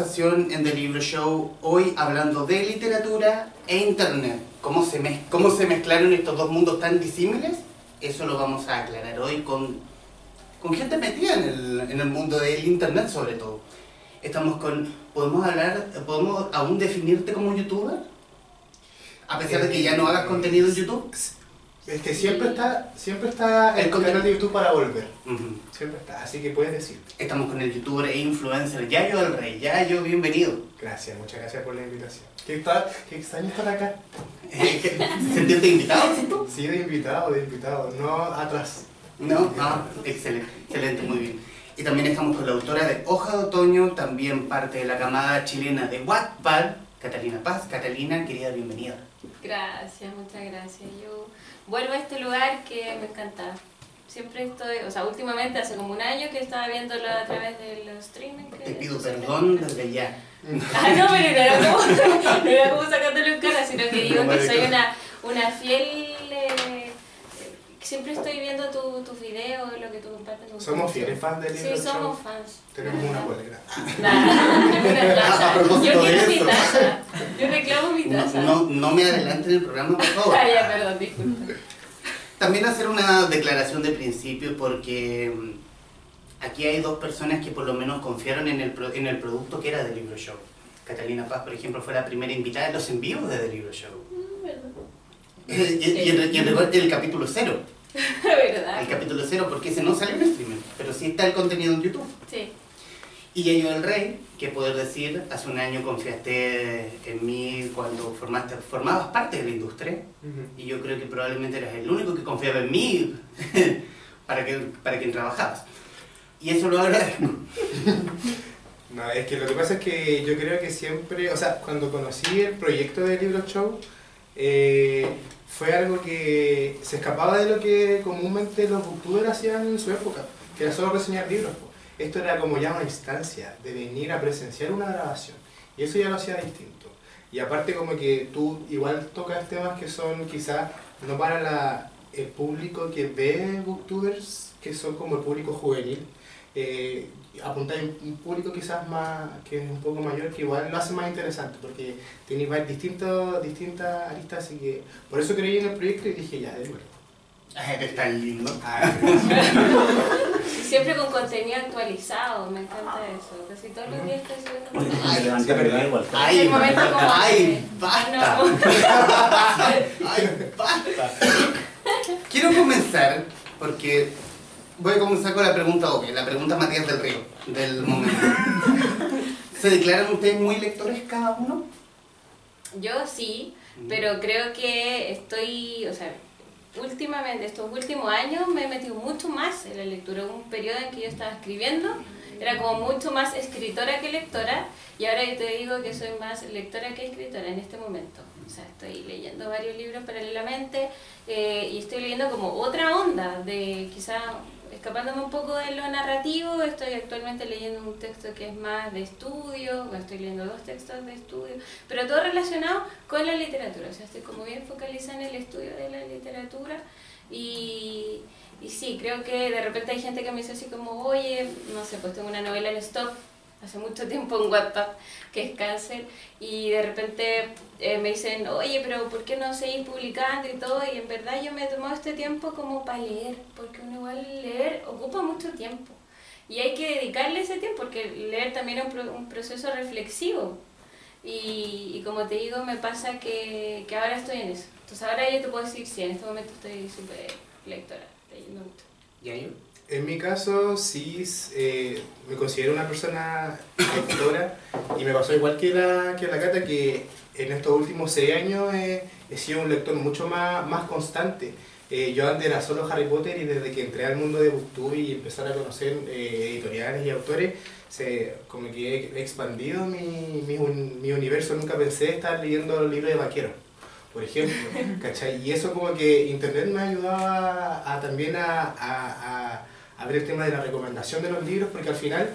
conversación en The Libro Show, hoy hablando de literatura e internet. ¿Cómo se mezclaron estos dos mundos tan disímiles? Eso lo vamos a aclarar hoy con gente metida en el mundo del internet sobre todo. ¿Podemos aún definirte como youtuber? A pesar de que ya no hagas contenido en YouTube. Es que siempre está el canal de YouTube para volver. Siempre está, así que puedes decir. Estamos con el youtuber e influencer Yayo del Rey. Yayo, bienvenido. Gracias, muchas gracias por la invitación. Qué extraño estar acá. ¿Sentirte invitado? Sí, de invitado, no atrás. No, excelente, muy bien. Y también estamos con la autora de Hoja de Otoño, también parte de la camada chilena de Wattpad, Catalina Paz. Catalina, querida, bienvenida. Gracias, muchas gracias. Yo vuelvo a este lugar que me encanta. Siempre estoy, o sea, últimamente hace como un año que estaba viéndolo a través de los streaming. Te pido perdón desde ya. Ah, no, pero no era como sacándolo en cara, sino que digo que soy una fiel... siempre estoy viendo tus videos, lo que tú compartes. ¿Somos fieles fans del libro? Sí, somos fans. Tenemos una polera. Una taza. propósito Yo quiero de mi eso. taza. Yo reclamo mi taza. No me adelanten en el programa, por favor. Ah, ya, perdón, disculpa. También hacer una declaración de principio porque aquí hay dos personas que por lo menos confiaron en el producto que era The Libro Show. Catalina Paz, por ejemplo, fue la primera invitada en los envíos de The Libro Show. Y en el capítulo 0. ¿Verdad? El capítulo 0, porque ese no salió en streaming, pero sí está el contenido en YouTube. Sí. Y Yayo del Rey, que poder decir, hace un año confiaste en mí cuando formabas parte de la industria, y yo creo que probablemente eras el único que confiaba en mí para quien trabajabas. Y eso lo agradezco. No, es que lo que pasa es que yo creo que siempre, o sea, cuando conocí el proyecto de Libro Show, fue algo que se escapaba de lo que comúnmente los booktubers hacían en su época, que era solo reseñar libros. Esto era como ya una instancia de venir a presenciar una grabación, y eso ya lo hacía distinto. Y aparte como que tú igual tocas temas que son quizás no para el público que ve booktubers, que son como el público juvenil, apuntar a un público quizás más, que es un poco mayor, que igual lo hace más interesante, porque tiene distintas aristas, así que por eso creí en el proyecto y dije ya, de nuevo. Eres tan lindo. Siempre con contenido actualizado, me encanta eso. Casi todos los días estoy subiendo. Ay, basta. Ay, basta. Quiero comenzar, porque voy a comenzar con la pregunta obvia, la pregunta Matías del Río, del momento. ¿Se declaran ustedes muy lectores cada uno? Yo sí, pero creo que estoy, o sea, últimamente, estos últimos años me he metido mucho más en la lectura. Hubo un periodo en que yo estaba escribiendo, era como mucho más escritora que lectora, y ahora yo te digo que soy más lectora que escritora en este momento. O sea, estoy leyendo varios libros paralelamente y estoy leyendo como otra onda, de quizá escapándome un poco de lo narrativo. Estoy actualmente leyendo un texto que es más de estudio, bueno, estoy leyendo 2 textos de estudio, pero todo relacionado con la literatura. O sea, estoy como bien focalizada en el estudio de la literatura y sí, creo que de repente hay gente que me dice así como, oye, no sé, pues tengo una novela en stock hace mucho tiempo en Wattpad, que es Cáncer, y de repente me dicen, oye, pero ¿por qué no seguís publicando y todo? Y en verdad yo me he tomado este tiempo como para leer, porque uno igual leer ocupa mucho tiempo, y hay que dedicarle ese tiempo, porque leer también es un proceso reflexivo, y como te digo, me pasa que ahora estoy en eso. Entonces ahora yo te puedo decir, sí, en este momento estoy súper lectora, leyendo mucho. ¿Y ahí? En mi caso, sí, me considero una persona lectora, y me pasó igual que la Cata, que en estos últimos 6 años he sido un lector mucho más constante. Yo antes era solo Harry Potter, y desde que entré al mundo de Booktube y empezar a conocer editoriales y autores, como que he expandido mi universo. Nunca pensé estar leyendo los libros de vaqueros, por ejemplo, ¿cachai? Y eso como que internet me ayudaba también a ver el tema de la recomendación de los libros, porque al final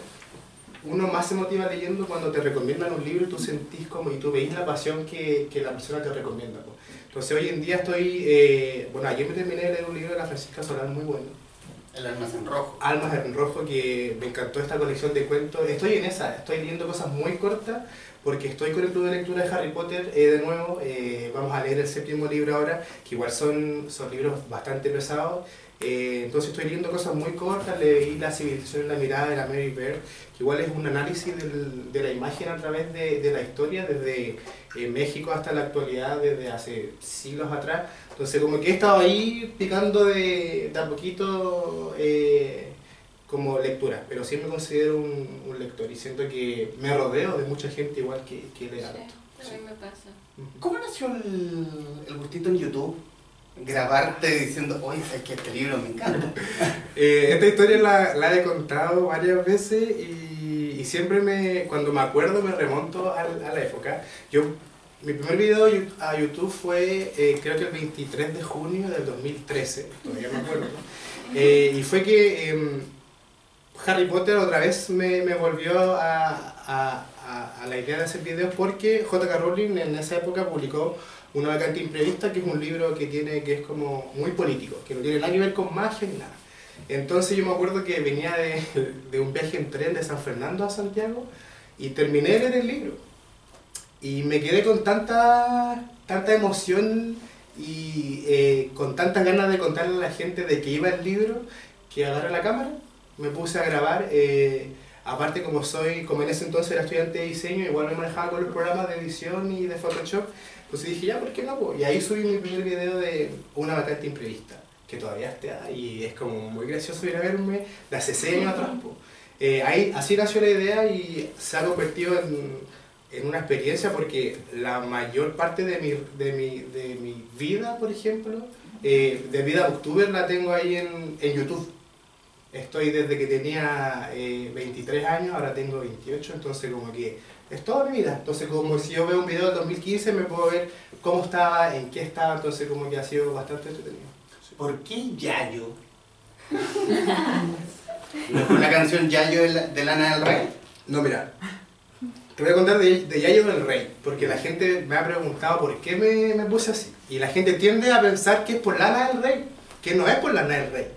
uno más se motiva leyendo cuando te recomiendan un libro y tú sentís como, y tú veis la pasión que la persona te recomienda. Entonces hoy en día estoy, bueno, ayer me terminé de leer un libro de la Francisca Solán muy bueno. El Almacén Rojo. Almas en Rojo, que me encantó esta colección de cuentos. Estoy en esa, estoy leyendo cosas muy cortas porque estoy con el club de lectura de Harry Potter de nuevo. Vamos a leer el 7º libro ahora, que igual son libros bastante pesados. Entonces estoy leyendo cosas muy cortas. Leí La civilización en la mirada de la Mary Beard, que igual es un análisis de la imagen a través de la historia, desde México hasta la actualidad, desde hace siglos atrás. Entonces como que he estado ahí picando de a poquito como lectura, pero sí me considero un lector y siento que me rodeo de mucha gente igual que lee harto. Sí, a mí me pasa. ¿Cómo nació el gustito en YouTube? Grabarte diciendo, oye, es que este libro me encanta. Esta historia la he contado varias veces y siempre cuando me acuerdo me remonto a la época. Mi primer video a YouTube fue creo que el 23 de junio del 2013, todavía me acuerdo. Y fue que Harry Potter otra vez me volvió a la idea de hacer videos porque J.K. Rowling en esa época publicó Una vacante imprevista, que es un libro que es como muy político, que no tiene nada que ver con magia ni nada. Entonces yo me acuerdo que venía de un viaje en tren de San Fernando a Santiago y terminé de leer el libro. Y me quedé con tanta emoción y con tantas ganas de contarle a la gente de que iba el libro, que agarré la cámara, me puse a grabar. Aparte como en ese entonces era estudiante de diseño, igual me manejaba con los programas de edición y de Photoshop. Entonces dije, ya, ¿por qué no? Y ahí subí mi primer video de Una vacante imprevista, que todavía está y es como muy gracioso ir a verme de hace 6 años atrás. Así nació la idea y se ha convertido en una experiencia porque la mayor parte de mi vida, por ejemplo, de vida booktuber la tengo ahí en YouTube. Estoy desde que tenía 23 años, ahora tengo 28, entonces como que es toda mi vida. Entonces como si yo veo un video del 2015 me puedo ver cómo estaba, en qué estaba, entonces como que ha sido bastante entretenido. Sí. ¿Por qué Yayo? ¿No es una canción Yayo de Lana del Rey? No, mira, te voy a contar de Yayo del Rey, porque la gente me ha preguntado por qué me puse así. Y la gente tiende a pensar que es por Lana del Rey, que no es por Lana del Rey.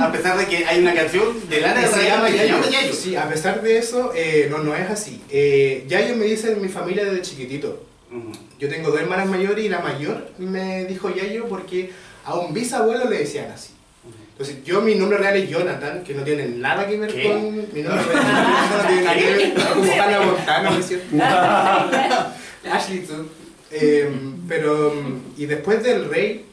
A pesar de que hay una canción de Lana del Rey que se llama Yayo. Sí, a pesar de eso, no es así. Yayo me dice en mi familia desde chiquitito. Yo tengo 2 hermanas mayores y la mayor me dijo Yayo porque a un bisabuelo le decían así. Entonces, mi nombre real es Jonathan, que no tiene nada que ver con mi nombre real. No tiene nada que ver con Hannah Montana, ¿no es cierto? Ashley Too. Y después del Rey,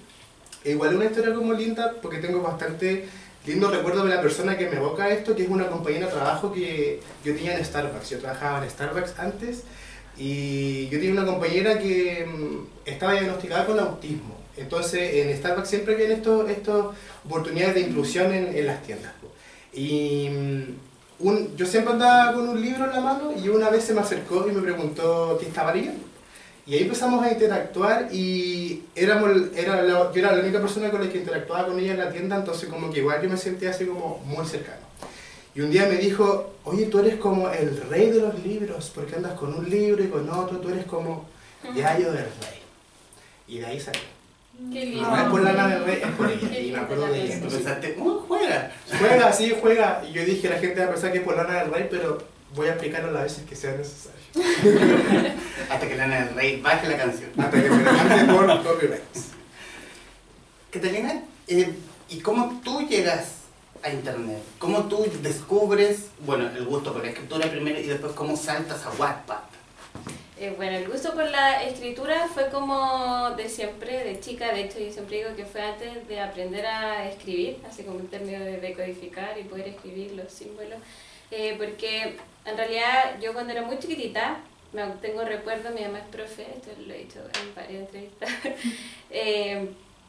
igual una historia como linda, porque tengo bastante lindo recuerdo de la persona que me evoca esto, que es una compañera de trabajo que yo tenía en Starbucks. Yo trabajaba en Starbucks antes y yo tenía una compañera que estaba diagnosticada con autismo. Entonces en Starbucks siempre vienen estas oportunidades de inclusión en las tiendas. Y yo siempre andaba con un libro en la mano y una vez se me acercó y me preguntó qué estaba leyendo. Y ahí empezamos a interactuar y yo era la única persona con la que interactuaba con ella en la tienda, entonces como que igual yo me sentía así como muy cercano. Y un día me dijo, oye, tú eres como el rey de los libros, porque andas con un libro y con otro, tú eres como Yayo del Rey. Y de ahí salió. Qué lindo. No es por Lana del Rey, es por ella. Y me acuerdo de ella. Tú pensaste, juega. Juega, sí, juega. Y yo dije, la gente va a pensar que es por Lana del Rey, pero voy a explicarlo las veces que sea necesario. Hasta que Lana del Rey baje la canción. Hasta que me la mande por copyrights. Catalina, ¿y cómo tú llegas a internet? ¿Cómo tú descubres, bueno, el gusto por la escritura primero y después cómo saltas a Wattpad? Bueno, el gusto por la escritura fue como de siempre, de chica. De hecho, yo siempre digo que fue antes de aprender a escribir, así como en términos de decodificar y poder escribir los símbolos. Porque en realidad yo cuando era muy chiquitita, tengo recuerdo, mi mamá es profe, esto lo he dicho en varias entrevistas,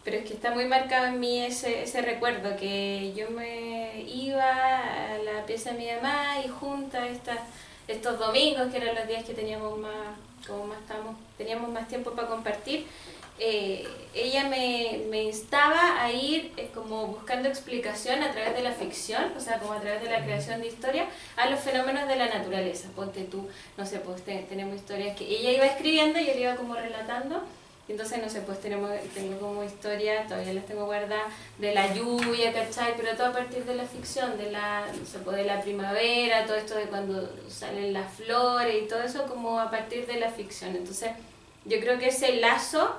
pero es que está muy marcado en mí ese recuerdo, que yo me iba a la pieza de mi mamá y juntas estos domingos, que eran los días que teníamos más tiempo para compartir, ella me instaba a ir como buscando explicación a través de la ficción, o sea, como a través de la creación de historias, a los fenómenos de la naturaleza. Ponte tú, no sé, pues tenemos historias que ella iba escribiendo y yo le iba como relatando, Entonces, no sé, pues tengo como historias, todavía las tengo guardadas, de la lluvia, ¿cachai? Pero todo a partir de la ficción, de la, no sé, pues de la primavera, todo esto de cuando salen las flores y todo eso como a partir de la ficción. Entonces, yo creo que ese lazo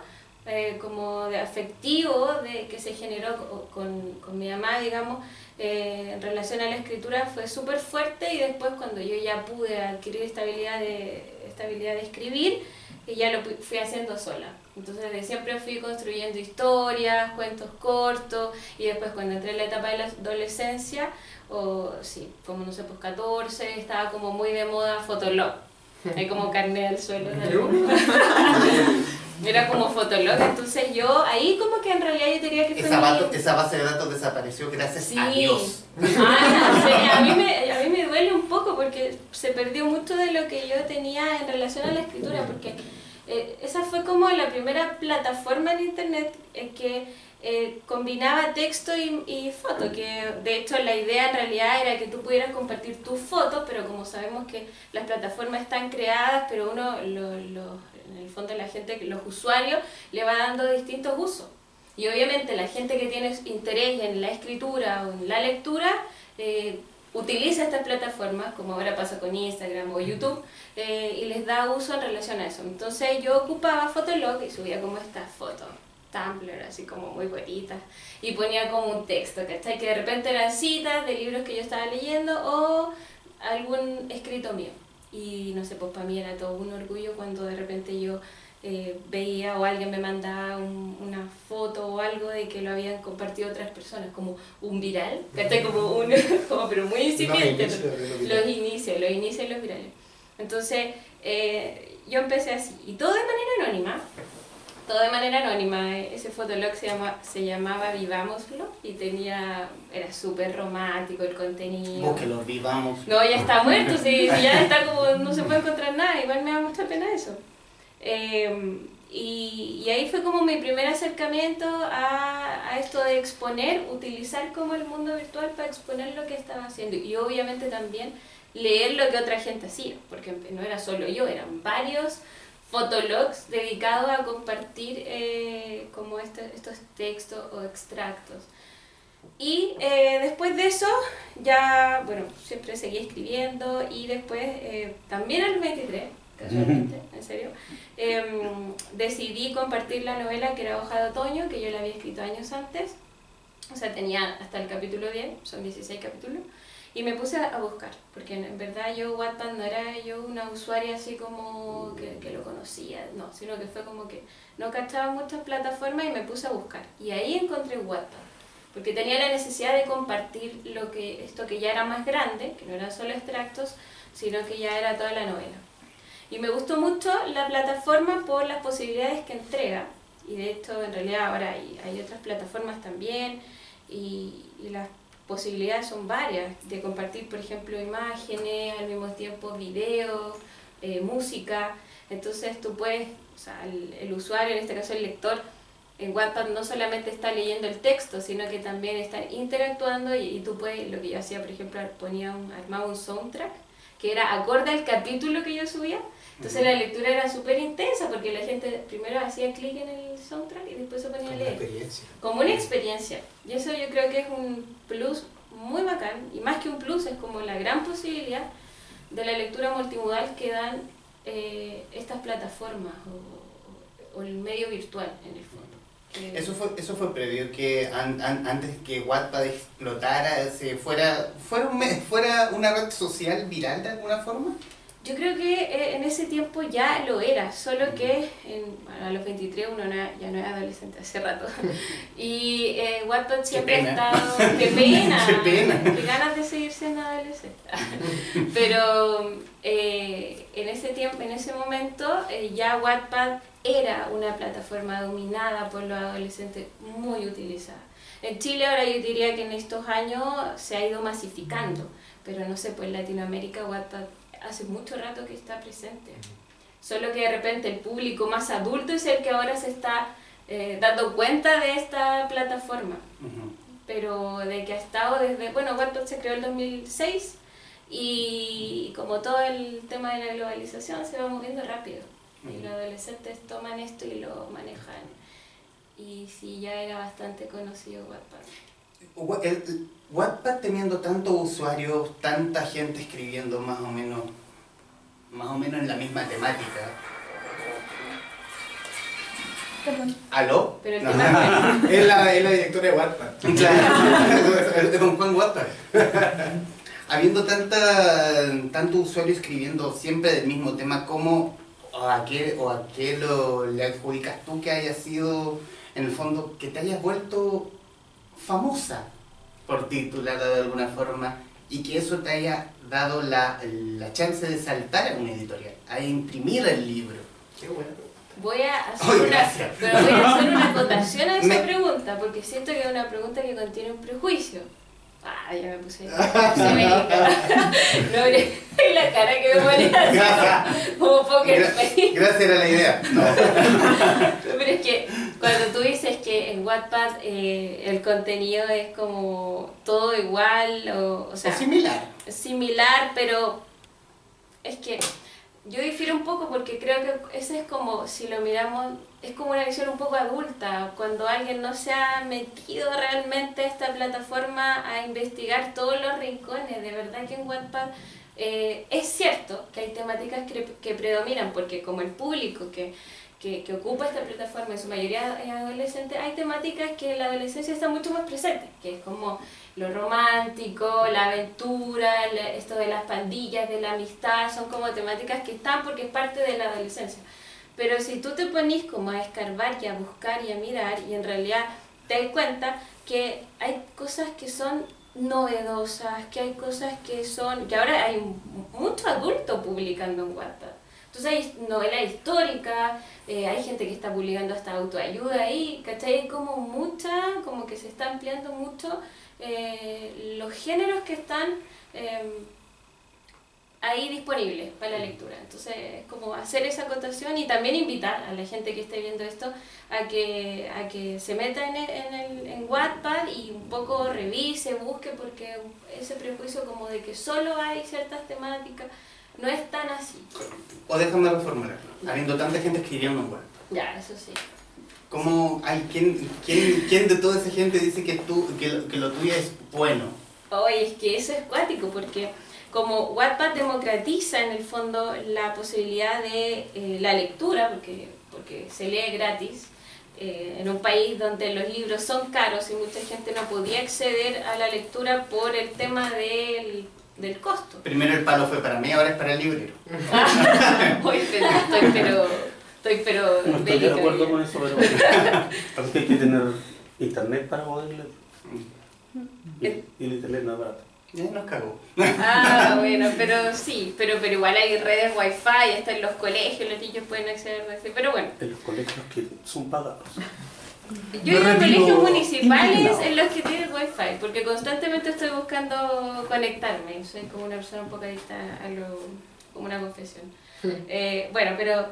como de afectivo que se generó con mi mamá, digamos, en relación a la escritura fue súper fuerte, y después cuando yo ya pude adquirir esta habilidad de escribir, ya lo fui haciendo sola. Entonces siempre fui construyendo historias, cuentos cortos, y después cuando entré en la etapa de la adolescencia, o sí, como no sé, pues 14, estaba como muy de moda Fotolog. Hay como carne al suelo. Era como Fotolog, entonces yo ahí como que en realidad yo diría que fue esa base de datos desapareció gracias a Dios. A mí me duele un poco porque se perdió mucho de lo que yo tenía en relación a la escritura, porque esa fue como la primera plataforma en internet en que combinaba texto y foto, que de hecho la idea en realidad era que tú pudieras compartir tus fotos, pero como sabemos que las plataformas están creadas, pero uno, en el fondo la gente, los usuarios, le va dando distintos usos. Y obviamente la gente que tiene interés en la escritura o en la lectura, utiliza estas plataformas, como ahora pasa con Instagram o YouTube, y les da uso en relación a eso. Entonces yo ocupaba Fotolog y subía como estas fotos Tumblr, así como muy bonitas, y ponía como un texto, ¿cachai? Que de repente eran citas de libros que yo estaba leyendo o algún escrito mío. Y no sé, pues para mí era todo un orgullo cuando de repente yo veía o alguien me mandaba una foto o algo de que lo habían compartido otras personas, como un viral, ¿cachai? Como pero muy incipiente. Los inicios y los virales. Entonces, yo empecé así, y todo de manera anónima. Ese Fotolog se llamaba Vivámoslo, y era súper romántico el contenido. Búsquelo, Vivamos. No, ya está muerto, si ya está como, no se puede encontrar nada, igual me da mucha pena eso. Y ahí fue como mi primer acercamiento a esto de exponer, utilizar como el mundo virtual para exponer lo que estaba haciendo, y obviamente también leer lo que otra gente hacía, porque no era solo yo, eran varios fotologs dedicados a compartir como estos textos o extractos. Y después de eso, ya, bueno, siempre seguí escribiendo, y después, también a los 23, casualmente, en serio, decidí compartir la novela que era Hoja de Otoño, que yo la había escrito años antes, o sea, tenía hasta el capítulo 10, son 16 capítulos, y me puse a buscar, porque en verdad Wattpad no era yo una usuaria así como que lo conocía, no, sino que fue como que no cachaba muchas plataformas, y me puse a buscar, y ahí encontré Wattpad, porque tenía la necesidad de compartir esto que ya era más grande, que no eran solo extractos, sino que ya era toda la novela. Y me gustó mucho la plataforma por las posibilidades que entrega, y de hecho en realidad ahora hay otras plataformas también, y las posibilidades son varias, de compartir por ejemplo imágenes, al mismo tiempo videos, música. Entonces tú puedes, o sea, el usuario, en este caso el lector, en Wattpad no solamente está leyendo el texto, sino que también está interactuando, y tú puedes, lo que yo hacía por ejemplo, armaba un soundtrack que era acorde al capítulo que yo subía. Entonces la lectura era súper intensa, porque la gente primero hacía clic en el soundtrack y después se ponía a leer. Como una experiencia. Y eso yo creo que es un plus muy bacán, y más que un plus, es como la gran posibilidad de la lectura multimodal que dan estas plataformas o el medio virtual en el fondo. Eso fue previo, que antes que Wattpad explotara, fuera una red social viral de alguna forma. Yo creo que en ese tiempo ya lo era, solo que a los 23 uno ya no es adolescente hace rato. Y Wattpad siempre ha estado... ¡Qué pena! ¡Qué pena! ¡Qué ganas de seguir siendo adolescente! Pero en ese momento ya Wattpad era una plataforma dominada por los adolescentes, muy utilizada. En Chile ahora yo diría que en estos años se ha ido masificando, pero no sé, pues en Latinoamérica Wattpad hace mucho rato que está presente. Solo que de repente el público más adulto es el que ahora se está dando cuenta de esta plataforma. Pero de que ha estado desde... Bueno, Wattpad se creó en 2006, y como todo el tema de la globalización se va moviendo rápido. Y los adolescentes toman esto y lo manejan. Y sí, ya era bastante conocido Wattpad. Wattpad teniendo tantos usuarios, tanta gente escribiendo más o menos en la misma temática. Perdón. ¿Aló? Pero el No. tema Es la directora de Wattpad. Claro, de Don Juan Wattpad. Habiendo tanto usuario escribiendo siempre del mismo tema, ¿cómo o a qué le adjudicas tú que haya sido, en el fondo, que te hayas vuelto famosa por titularla de alguna forma y que eso te haya dado la chance de saltar a una editorial, a imprimir el libro? Qué bueno. voy a hacer Oye, gracias. pero voy a hacer una acotación a esa Me- pregunta, porque siento que es una pregunta que contiene un prejuicio. Ah, ya me puse bélica. No, y la cara que me pone así, Gracias. como poker face. Gracias, era la idea. No. Pero es que cuando tú dices que en Wattpad el contenido es como todo igual, o sea, O similar. similar, pero es que yo difiero un poco porque creo que ese es como, si lo miramos, es como una visión un poco adulta, cuando alguien no se ha metido realmente a esta plataforma a investigar todos los rincones. De verdad que en Wattpad es cierto que hay temáticas que predominan, porque como el público que ocupa esta plataforma en su mayoría es adolescente, hay temáticas que en la adolescencia están mucho más presentes, que es como lo romántico, la aventura, esto de las pandillas, de la amistad, son como temáticas que están porque es parte de la adolescencia. Pero si tú te ponís como a escarbar y a buscar y a mirar, y en realidad te das cuenta que hay cosas que son novedosas, que hay cosas que ahora hay mucho adulto publicando en Wattpad. Entonces hay novelas históricas, hay gente que está publicando hasta autoayuda ahí, ¿cachai? Hay como que se está ampliando mucho los géneros que están ahí disponibles para la lectura. Entonces es como hacer esa acotación y también invitar a la gente que esté viendo esto a que se meta en Wattpad y un poco revise, busque, porque ese prejuicio como de que solo hay ciertas temáticas no es tan así. O déjame reformularlo. Habiendo tanta gente escribiendo en Wattpad, Ya, eso sí. ¿cómo hay quién de toda esa gente dice que lo tuyo es bueno? Oye, es que eso es cuático, porque como Wattpad democratiza en el fondo la posibilidad de la lectura, porque se lee gratis, en un país donde los libros son caros y mucha gente no podía acceder a la lectura por el tema del costo. Primero el palo fue para mí, ahora es para el librero. Hoy estoy pero No estoy de acuerdo con eso, pero porque hay que tener internet para poder leer. Y el internet no es barato. Ya nos cagó. Ah, bueno, pero sí, pero igual hay redes wifi, hasta en los colegios los niños pueden acceder a eso, pero bueno. En los colegios que son pagados. Yo he ido a retiro colegios municipales indignado. en los que tienen wifi, porque constantemente estoy buscando conectarme, soy como una persona un poco adicta a como una confesión. Bueno, pero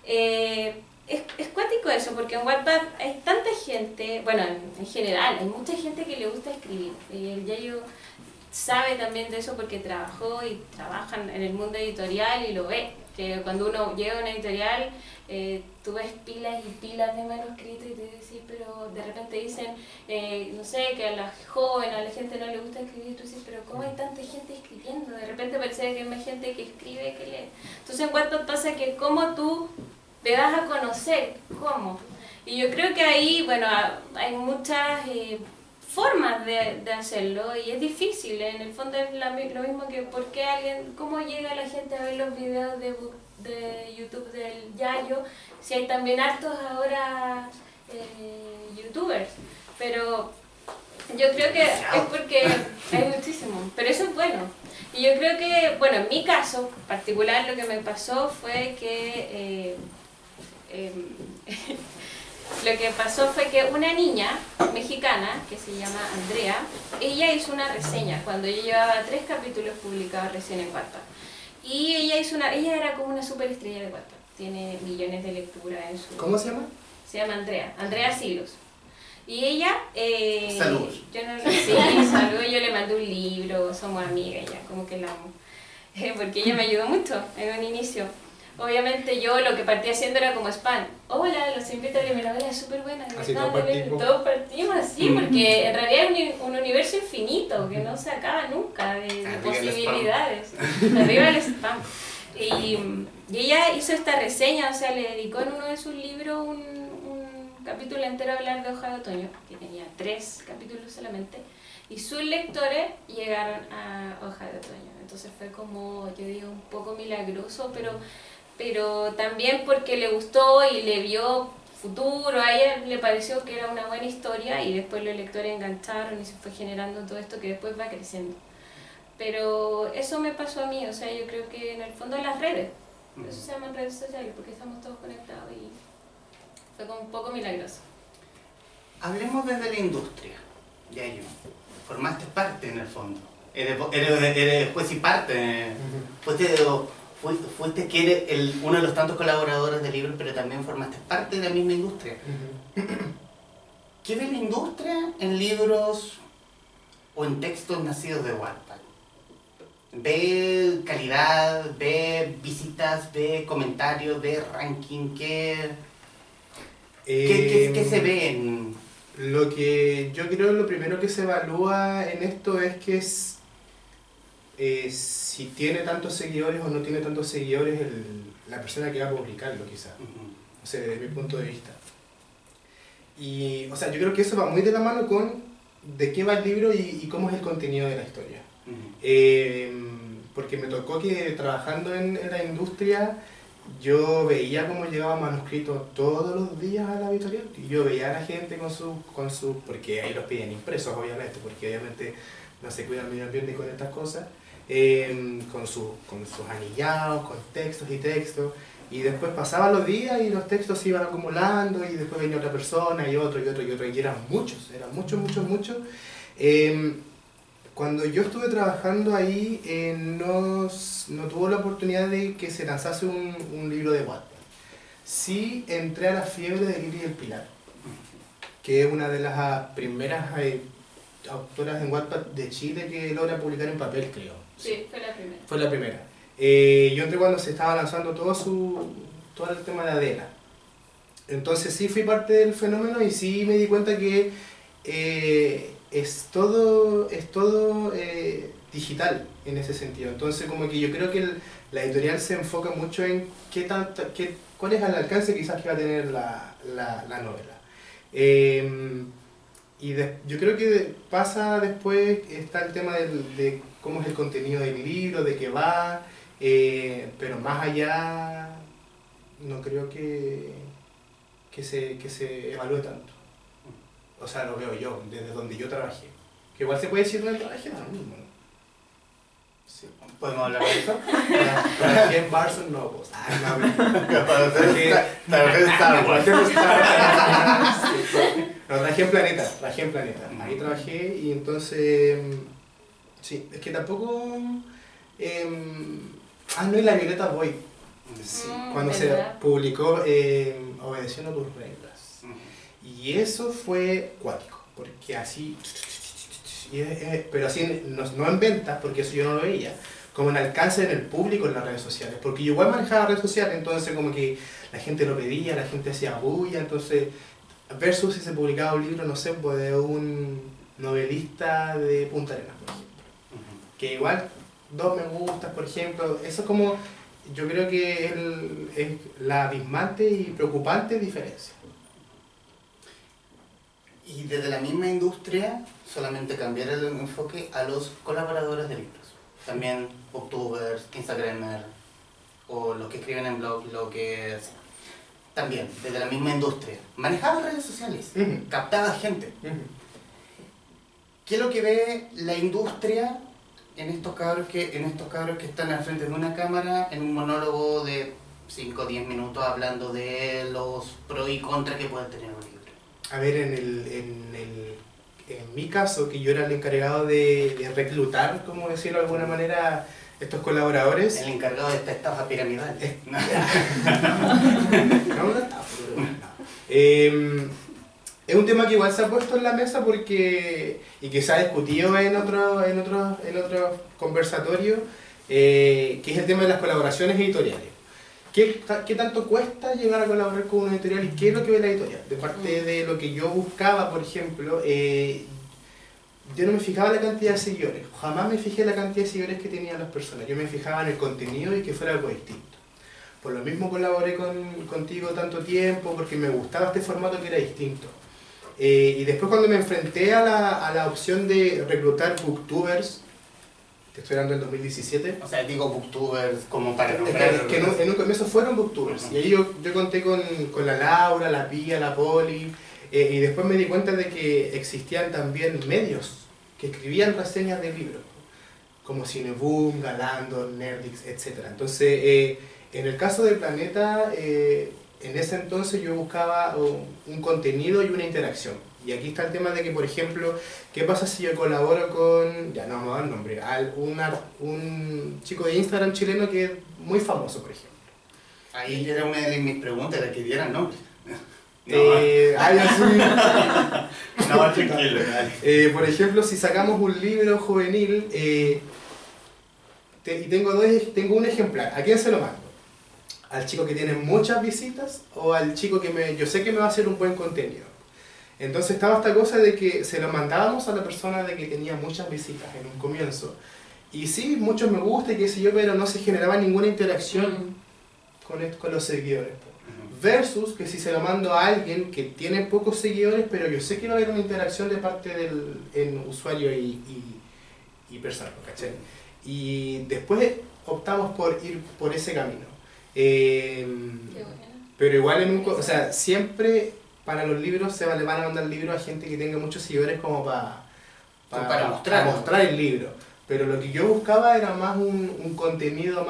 es cuático eso, porque en Wattpad hay tanta gente, bueno, en general, hay mucha gente que le gusta escribir, y el Yayo sabe también de eso porque trabajó y trabajan en el mundo editorial y lo ve, que cuando uno llega a una editorial tú ves pilas y pilas de manuscritos y te decís, pero de repente dicen, no sé, que a la joven, a la gente no le gusta escribir, y tú dices, pero ¿cómo hay tanta gente escribiendo? De repente parece que hay más gente que escribe que lee. Entonces en Wattpad pasa que cómo tú te das a conocer, cómo. Y yo creo que ahí, bueno, hay muchas formas de hacerlo y es difícil, en el fondo es lo mismo que cómo llega la gente a ver los videos de YouTube del Yayo, si hay también hartos ahora youtubers, pero yo creo que es porque hay muchísimos, pero eso es bueno. Y yo creo que, bueno, en mi caso particular lo que me pasó fue que lo que pasó fue que una niña mexicana, que se llama Andrea, ella hizo una reseña cuando yo llevaba 3 capítulos publicados recién en Wattpad. Y ella era como una superestrella de Wattpad, tiene millones de lecturas en su... ¿Cómo se llama? Se llama Andrea Silos. Y ella... Saludos. Sí, saludos, yo le mandé un libro, somos amigas ya, como que la amo. Porque ella me ayudó mucho en un inicio. obviamente yo lo que partí haciendo era como spam. Hola, los invito a leer mi novela, es súper buena. Así todos Todos partimos así, porque en realidad es un universo infinito que no se acaba nunca de posibilidades. Arriba el spam. Y ella hizo esta reseña, o sea, le dedicó en uno de sus libros un capítulo entero a hablar de Hoja de Otoño, que tenía 3 capítulos solamente, y sus lectores llegaron a Hoja de Otoño. Entonces fue como, yo digo, un poco milagroso, pero también porque le gustó y le vio futuro, a ella le pareció que era una buena historia y después los lectores engancharon y se fue generando todo esto que después va creciendo. Pero eso me pasó a mí, o sea, yo creo que en el fondo las redes, por eso se llaman redes sociales, porque estamos todos conectados y fue como un poco milagroso. Hablemos desde la industria, ya yo. Formaste parte en el fondo. Eres juez y parte. Fuiste que eres uno de los tantos colaboradores del libro, pero también formaste parte de la misma industria. ¿Qué ve la industria en libros o en textos nacidos de Wattpad? ¿Ve calidad? ¿Ve visitas? ¿Ve comentarios? ¿Ve ranking? ¿Qué se ve en...? Lo que yo creo lo primero que se evalúa en esto es que si tiene tantos seguidores o no tiene tantos seguidores la persona que va a publicarlo, quizás. O sea, desde mi punto de vista. Y, o sea, yo creo que eso va muy de la mano con de qué va el libro y cómo es el contenido de la historia. Porque me tocó que trabajando en la industria yo veía cómo llegaban manuscritos todos los días a la editorial y yo veía a la gente con sus porque ahí los piden impresos obviamente, porque obviamente no se cuida el medio ambiente con estas cosas, con sus anillados, con textos y textos, y después pasaban los días y los textos se iban acumulando y después venía otra persona y otro, y eran muchos. Cuando yo estuve trabajando ahí, no tuve la oportunidad de que se lanzase un libro de Wattpad. Sí entré a la fiebre de Lili del Pilar, que es una de las primeras autoras en Wattpad de Chile que logra publicar en papel, creo. Sí, fue la primera. Fue la primera. Yo entré cuando se estaba lanzando todo el tema de Adela. Entonces sí fui parte del fenómeno y sí me di cuenta que es todo digital en ese sentido. Entonces como que yo creo que la editorial se enfoca mucho en cuál es el alcance quizás que va a tener la novela. Yo creo que pasa después, está el tema de cómo es el contenido del libro, de qué va, pero más allá no creo que se evalúe tanto. O sea, lo veo yo, desde donde yo trabajé. Que igual se puede decir donde trabajé, no lo mismo, ¿no? Sí. ¿Podemos hablar de eso? Trabajé en Barnes & Noble. Trabajé en Planeta. Ahí trabajé y entonces... Sí, es que tampoco... no, y la Violeta Boyd. Sí, cuando ¿verdad? se publicó Obedeciendo tus reglas. Y eso fue cuático, porque así... pero así, no en ventas, porque eso yo no lo veía, como en alcance en el público en las redes sociales, porque yo igual manejaba redes sociales, entonces como que la gente lo pedía, la gente hacía bulla, entonces versus si se publicaba un libro, no sé, pues de un novelista de Punta Arenas, por ejemplo, que igual 2 me gustas, por ejemplo, eso es como, yo creo que es la abismante y preocupante diferencia. Y desde la misma industria, solamente cambiar el enfoque a los colaboradores de libros. También booktubers, instagramers, o los que escriben en blog, lo que sea. También, desde la misma industria. Manejaba redes sociales, captaba gente. ¿Qué es lo que ve la industria en estos cabros que están al frente de una cámara en un monólogo de 5 o 10 minutos hablando de los pros y contras que puede tener un libro? A ver, en mi caso, que yo era el encargado de reclutar, como decirlo de alguna manera, estos colaboradores. El encargado de esta estafa piramidal. No, es un tema que igual se ha puesto en la mesa y que se ha discutido en otros conversatorios, que es el tema de las colaboraciones editoriales. ¿qué tanto cuesta llegar a colaborar con una editorial y qué es lo que ve la editorial? De parte de lo que yo buscaba, por ejemplo, yo no me fijaba en la cantidad de seguidores, jamás me fijé en la cantidad de seguidores que tenían las personas, yo me fijaba en el contenido y que fuera algo distinto. Por lo mismo colaboré contigo tanto tiempo, porque me gustaba este formato que era distinto. Y después cuando me enfrenté a la opción de reclutar booktubers, te estoy hablando del 2017. O sea, digo booktubers como para Es nombrar... que en un comienzo fueron booktubers, y ahí yo conté con la Laura, la Pía, la Poli, y después me di cuenta de que existían también medios que escribían reseñas de libros, como Cineboom, Galandon, Nerdix, etc. Entonces, en el caso del Planeta, en ese entonces yo buscaba un contenido y una interacción. Y aquí está el tema de que, por ejemplo, ¿qué pasa si yo colaboro con, ya no vamos a dar nombre, un chico de Instagram chileno que es muy famoso, por ejemplo? Ahí era una de mis preguntas, de que dieran nombres. Así. No, tranquilo, dale. Por ejemplo, si sacamos un libro juvenil, y tengo un ejemplar, ¿a quién se lo mando? ¿Al chico que tiene muchas visitas o al chico que yo sé que me va a hacer un buen contenido? Entonces estaba esta cosa de que se lo mandábamos a la persona de que tenía muchas visitas en un comienzo. Y sí, muchos me gusta y qué sé yo, pero no se generaba ninguna interacción con los seguidores. Versus que si se lo mando a alguien que tiene pocos seguidores, pero yo sé que va a haber una interacción de parte del usuario y persona, ¿cachai? Y después optamos por ir por ese camino. Pero igual, o sea, siempre para los libros le van a mandar libros a gente que tenga muchos seguidores como para mostrar el libro. Pero lo que yo buscaba era más un contenido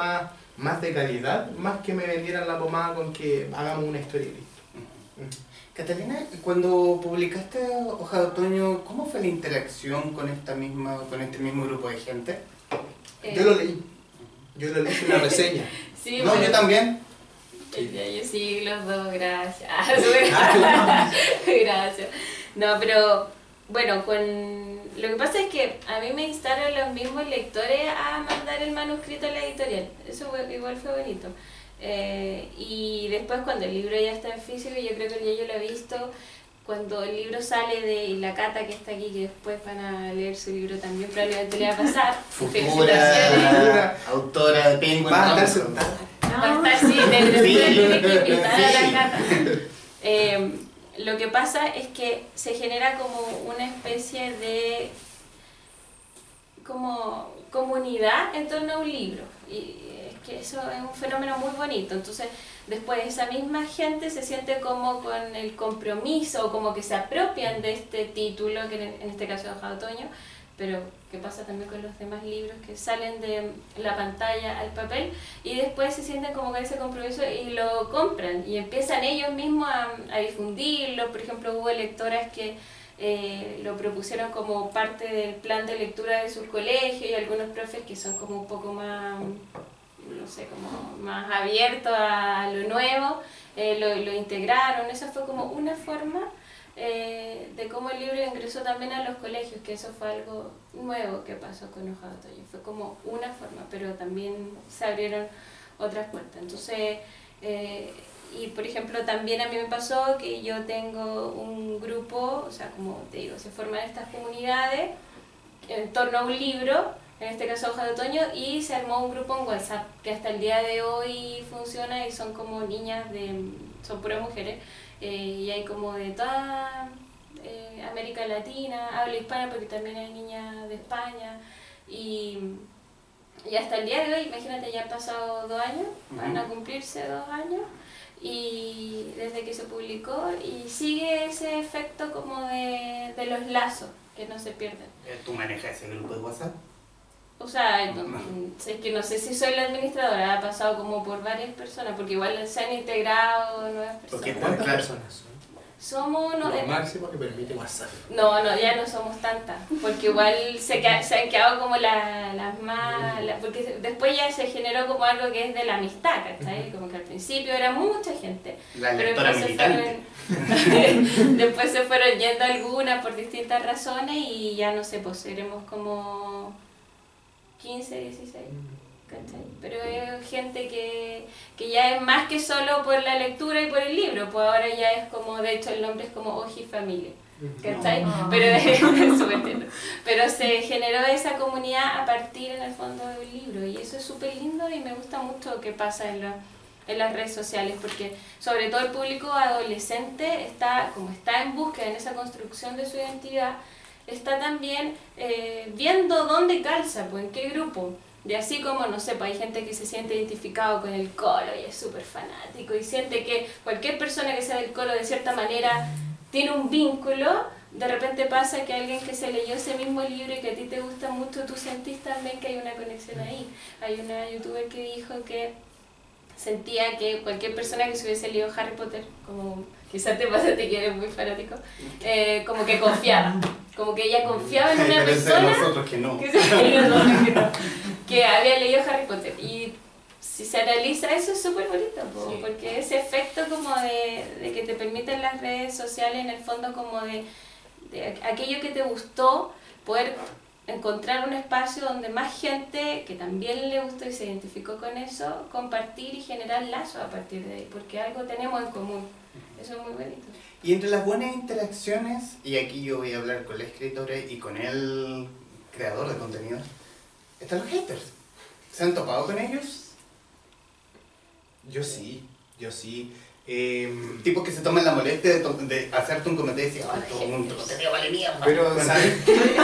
más de calidad, más que me vendieran la pomada con que hagamos una historia y listo. Catalina, cuando publicaste Hoja de Otoño, ¿cómo fue la interacción con este mismo grupo de gente? Yo lo leí en una reseña. Sí, no, bueno, yo también. Yo sí, los dos, gracias. Gracias. No, pero bueno, lo que pasa es que a mí me instaron los mismos lectores a mandar el manuscrito a la editorial. Eso igual fue bonito. Y después cuando el libro ya está en físico, yo creo que ya yo lo he visto, cuando el libro sale y la Cata que está aquí, que después van a leer su libro también, probablemente le va a pasar. Futura autora de Penguin. Va a estar sentada. Va a estar, sí, tiene que invitar a la Cata. Lo que pasa es que se genera como una especie de como comunidad en torno a un libro, y es que eso es un fenómeno muy bonito. Entonces después esa misma gente se siente como con el compromiso, o como que se apropian de este título, que en este caso es Hoja de Otoño, pero que pasa también con los demás libros que salen de la pantalla al papel, y después se sienten como con ese compromiso y lo compran y empiezan ellos mismos a difundirlo. Por ejemplo, hubo lectoras que lo propusieron como parte del plan de lectura de sus colegios, y algunos profes que son como un poco más, no sé, como más abiertos a lo nuevo, lo integraron. Esa fue como una forma de cómo el libro ingresó también a los colegios, que eso fue algo nuevo que pasó con Hoja de Otoño. Fue como una forma, pero también se abrieron otras puertas. Entonces, y por ejemplo, también a mí me pasó que yo tengo un grupo, o sea, como te digo, se forman estas comunidades en torno a un libro, en este caso Hoja de Otoño, y se armó un grupo en WhatsApp que hasta el día de hoy funciona, y son como niñas son puras mujeres, y hay como de toda América Latina, habla hispana porque también hay niñas de España, y hasta el día de hoy, imagínate, ya han pasado 2 años, van a cumplirse 2 años, y desde que se publicó, y sigue ese efecto como de los lazos que no se pierden. ¿Tú manejas ese grupo de WhatsApp? O sea, es que no sé si soy la administradora, ha pasado como por varias personas, porque igual se han integrado nuevas personas. ¿Cuántas personas son? Somos Lo máximo que permite WhatsApp. No, ya no somos tantas, porque igual se han quedado como las más... porque después ya se generó como algo que es de la amistad, ¿cachai? Como que al principio era mucha gente. La lectora militante. Después se fueron yendo algunas por distintas razones, y ya no sé, pues seremos como 15, 16. ¿cachai? Pero es gente que ya es más que solo por la lectura y por el libro, pues ahora ya es como, de hecho el nombre es como Oji Familia, ¿cachai? Pero es súper tierno. Pero se generó esa comunidad a partir en el fondo de un libro y eso es súper lindo y me gusta mucho que pasa en las redes sociales, porque sobre todo el público adolescente está, como está en búsqueda en esa construcción de su identidad, está también viendo dónde calza, pues en qué grupo. Y así como, no sé, pues hay gente que se siente identificado con el Colo y es súper fanático y siente que cualquier persona que sea del Colo de cierta manera tiene un vínculo, de repente pasa que alguien que se leyó ese mismo libro y que a ti te gusta mucho, tú sentís también que hay una conexión ahí. Hay una youtuber que dijo que sentía que cualquier persona que se hubiese leído Harry Potter, como quizás te pasa a ti que eres muy fanático, como que confiaba, como que ella confiaba en una persona nosotros que no. que había leído Harry Potter. Y si se analiza eso es súper bonito, sí, porque ese efecto como de que te permiten las redes sociales en el fondo como de aquello que te gustó, poder encontrar un espacio donde más gente que también le gustó y se identificó con eso, compartir y generar lazos a partir de ahí, porque algo tenemos en común. Eso es muy bonito. Y entre las buenas interacciones, y aquí yo voy a hablar con la escritora y con el creador de contenido, están los haters. ¿Se han topado con ellos? Yo sí. Tipos que se toman la molestia de hacerte un comentario y decir, ¡ay, todo el mundo contenido vale mierda! Pero, ¿sabes qué?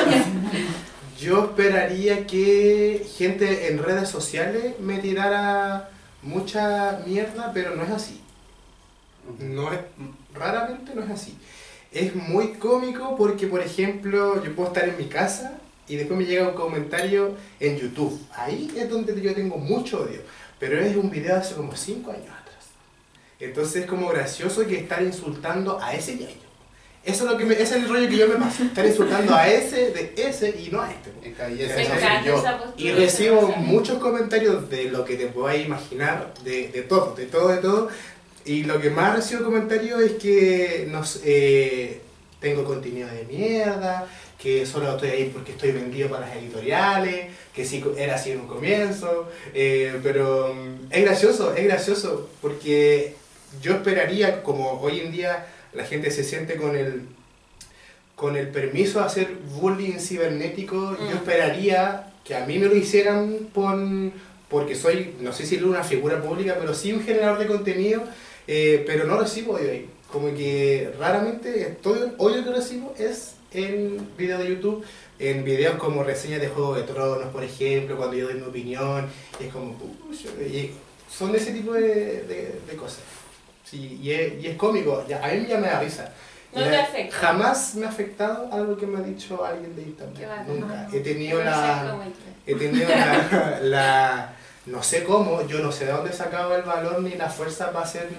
Yo esperaría que gente en redes sociales me tirara mucha mierda, pero no es así. Raramente no es así. Es muy cómico porque, por ejemplo, yo puedo estar en mi casa y después me llega un comentario en YouTube. Ahí es donde yo tengo mucho odio. Pero es un video de hace como 5 años atrás. Entonces es como gracioso que estar insultando a ese yayo. Eso es lo que ese es el rollo que yo me paso. Estar insultando a ese, de ese y no a este. Me encanta esa postura. Y recibo muchos comentarios de lo que te puedas imaginar, de todo. Y lo que más recibo comentarios es que tengo contenido de mierda, que solo estoy ahí porque estoy vendido para las editoriales, que sí era así en un comienzo, pero es gracioso, porque yo esperaría, como hoy en día la gente se siente con el permiso de hacer bullying cibernético, yo esperaría que a mí me lo hicieran porque soy, no sé si una figura pública, pero sí un generador de contenido, pero no recibo odio ahí. Como que raramente todo el odio que recibo es en videos de YouTube, en videos como reseñas de Juego de Tronos, por ejemplo, cuando yo doy mi opinión, es como, y son de ese tipo de cosas. Sí, y es cómico, a mí ya me da risa. No te afecta. Jamás me ha afectado algo que me ha dicho alguien de internet. Nunca. He tenido la no sé cómo, yo no sé de dónde he sacado el valor ni la fuerza para hacer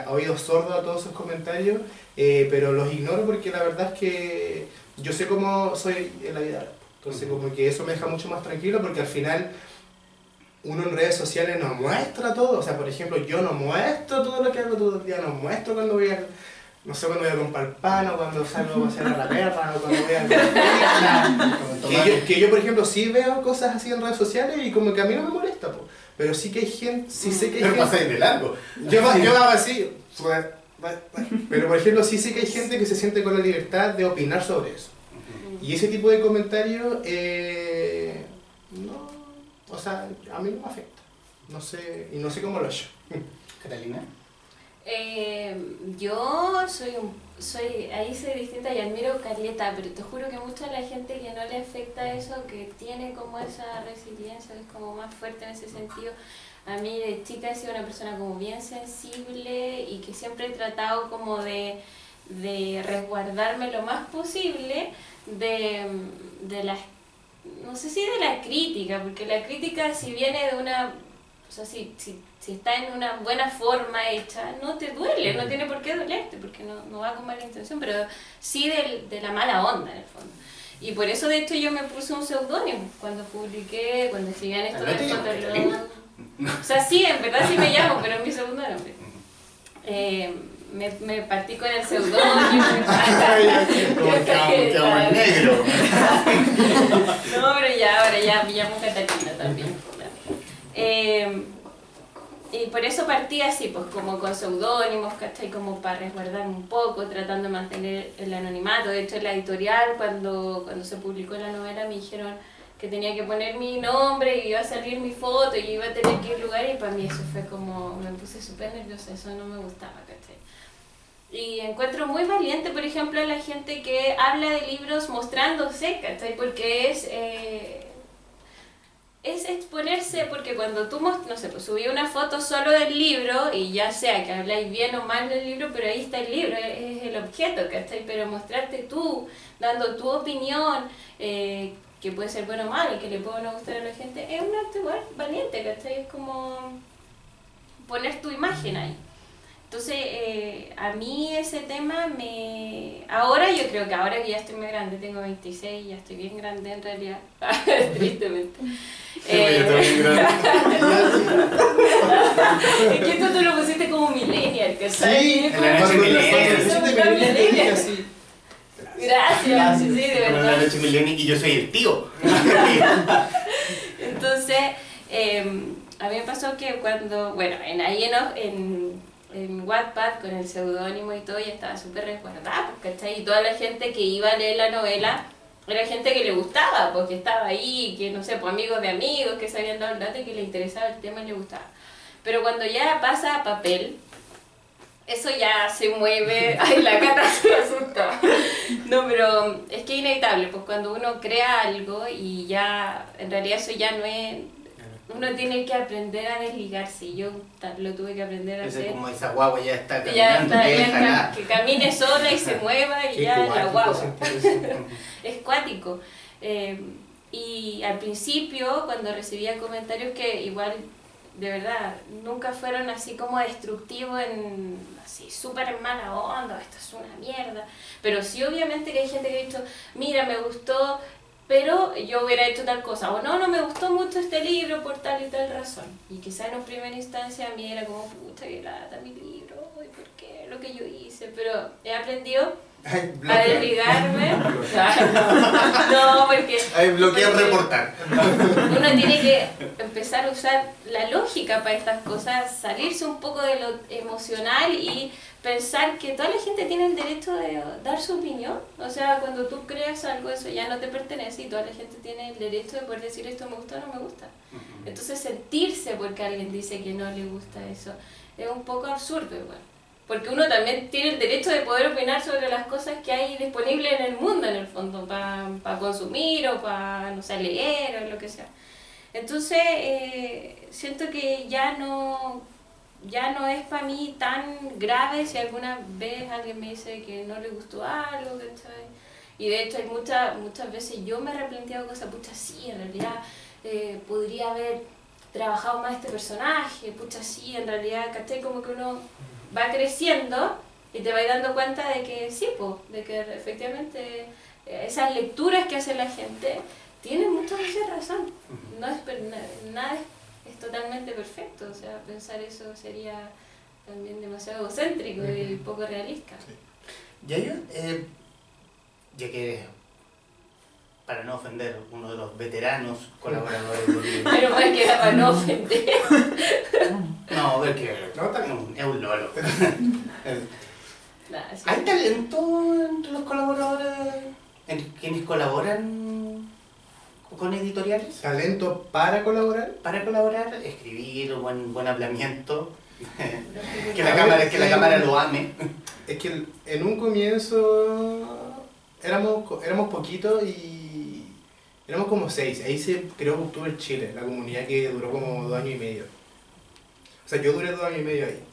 oídos sordos a todos esos comentarios, pero los ignoro porque la verdad es que yo sé cómo soy en la vida real. Entonces como que eso me deja mucho más tranquilo porque al final uno en redes sociales no muestra todo. O sea, por ejemplo, yo no muestro todo lo que hago todo el día, no muestro cuando voy a... No sé, cuando voy a comprar pan o cuando salgo a pasear a la perra o cuando voy a... que yo, por ejemplo, sí veo cosas así en redes sociales y como que a mí no me molesta, po. Pero sí que hay gente... Sí sé que hay pero gente... pasáis de largo. Yo hago así... Pero, por ejemplo, sí sé que hay gente que se siente con la libertad de opinar sobre eso. Y ese tipo de comentarios... no... O sea, a mí no me afecta. No sé... Y no sé cómo lo he hecho. ¿Catalina? Yo ahí soy distinta y admiro Carleta, pero te juro que mucha la gente que no le afecta eso, que tiene como esa resiliencia, es como más fuerte en ese sentido. A mí de chica he sido una persona como bien sensible y que siempre he tratado como de resguardarme lo más posible de las, no sé si de la crítica, porque la crítica si viene de una, o sea, si está en una buena forma hecha, no te duele, no tiene por qué dolerte, porque no va con mala intención, pero sí de la mala onda en el fondo. Y por eso de hecho yo me puse un seudónimo cuando publiqué, cuando escribían esto del Fotolog. O sea, sí, en verdad sí me llamo, pero es mi segundo nombre. Me partí con el seudónimo. Como el negro. No, pero ahora ya me llamo Catalina también. Y por eso partí así, pues como con seudónimos, ¿cachai? Como para resguardarme un poco, tratando de mantener el anonimato. De hecho, en la editorial, cuando se publicó la novela, me dijeron que tenía que poner mi nombre y iba a salir mi foto y iba a tener que ir al lugar, y para mí eso fue como, me puse súper nerviosa, eso no me gustaba, ¿cachai? Y encuentro muy valiente, por ejemplo, a la gente que habla de libros mostrándose, ¿cachai? Porque es exponerse, porque cuando tú, no sé, pues subí una foto solo del libro, y ya sea que habláis bien o mal del libro, pero ahí está el libro, es el objeto, ¿cachai? Pero mostrarte tú, dando tu opinión, que puede ser bueno o malo, que le puede o no gustar a la gente, es un acto igual valiente, ¿cachai? Es como poner tu imagen ahí. Entonces, a mí ese tema ahora yo creo que ahora que ya estoy muy grande, tengo 26, ya estoy bien grande en realidad, tristemente. Es que tú lo pusiste como millennial, ¿cachai? Sí, como la noche millennial. Así. Gracias, sí, de Como verdad. la noche millennial y yo soy el tío. Entonces, a mí me pasó que cuando, bueno, en Wattpad con el seudónimo y todo, ya estaba súper resguardada, pues, ¿cachai? Y toda la gente que iba a leer la novela era gente que le gustaba, porque estaba ahí, que no sé, pues amigos de amigos que se habían dado el dato y que le interesaba el tema y le gustaba. Pero cuando ya pasa a papel, eso ya se mueve. Ay, la Cata se asusta. No, pero es que es inevitable, pues cuando uno crea algo y ya, en realidad eso ya no es. Uno tiene que aprender a desligarse. Yo lo tuve que aprender a hacer. Como esa guagua ya está Ya caminando, está, que camine sola y se mueva y ya la guagua. Es cuático. Y al principio, cuando recibía comentarios que igual, de verdad, nunca fueron así como destructivos, así súper en mala onda, esto es una mierda. Pero sí, obviamente que hay gente que ha dicho, mira, me gustó, pero yo hubiera hecho tal cosa, o no me gustó mucho este libro por tal y tal razón. Y quizá en una primera instancia a mí era como, pucha, que lata mi libro, ¿y por qué? Lo que yo hice. Pero he aprendido a desligarme. No, porque reportar. uno tiene que empezar a usar la lógica para estas cosas, salirse un poco de lo emocional y pensar que toda la gente tiene el derecho de dar su opinión. O sea, cuando tú creas algo, eso ya no te pertenece y toda la gente tiene el derecho de poder decir esto me gusta o no me gusta. Entonces sentirse porque alguien dice que no le gusta eso es un poco absurdo igual. Porque uno también tiene el derecho de poder opinar sobre las cosas que hay disponibles en el mundo, en el fondo, para consumir o para, no sé, leer o lo que sea. Entonces, siento que ya no es para mí tan grave si alguna vez alguien me dice que no le gustó algo, ¿cachai? Y de hecho hay muchas veces yo me he replanteado cosas, pucha, sí, en realidad podría haber trabajado más este personaje, pucha, sí, en realidad, ¿cachai? Como que uno va creciendo y te vas dando cuenta de que sí, de que efectivamente esas lecturas que hace la gente tienen muchas veces razón. Nada es totalmente perfecto, o sea, pensar eso sería también demasiado egocéntrico y poco realista. Sí. Ya que, para no ofender, uno de los veteranos colaboradores del libro. Pero más que para no ofender. No, es que es un lolo. ¿Hay talento entre los colaboradores, entre quienes colaboran con editoriales? ¿Talento para colaborar? Para colaborar, escribir, buen hablamiento, que la cámara lo ame. Es que en un comienzo éramos poquitos y éramos como 6. Ahí se creó Booktuber Chile, la comunidad que duró como 2 años y medio. O sea, yo duré 2 años y medio ahí.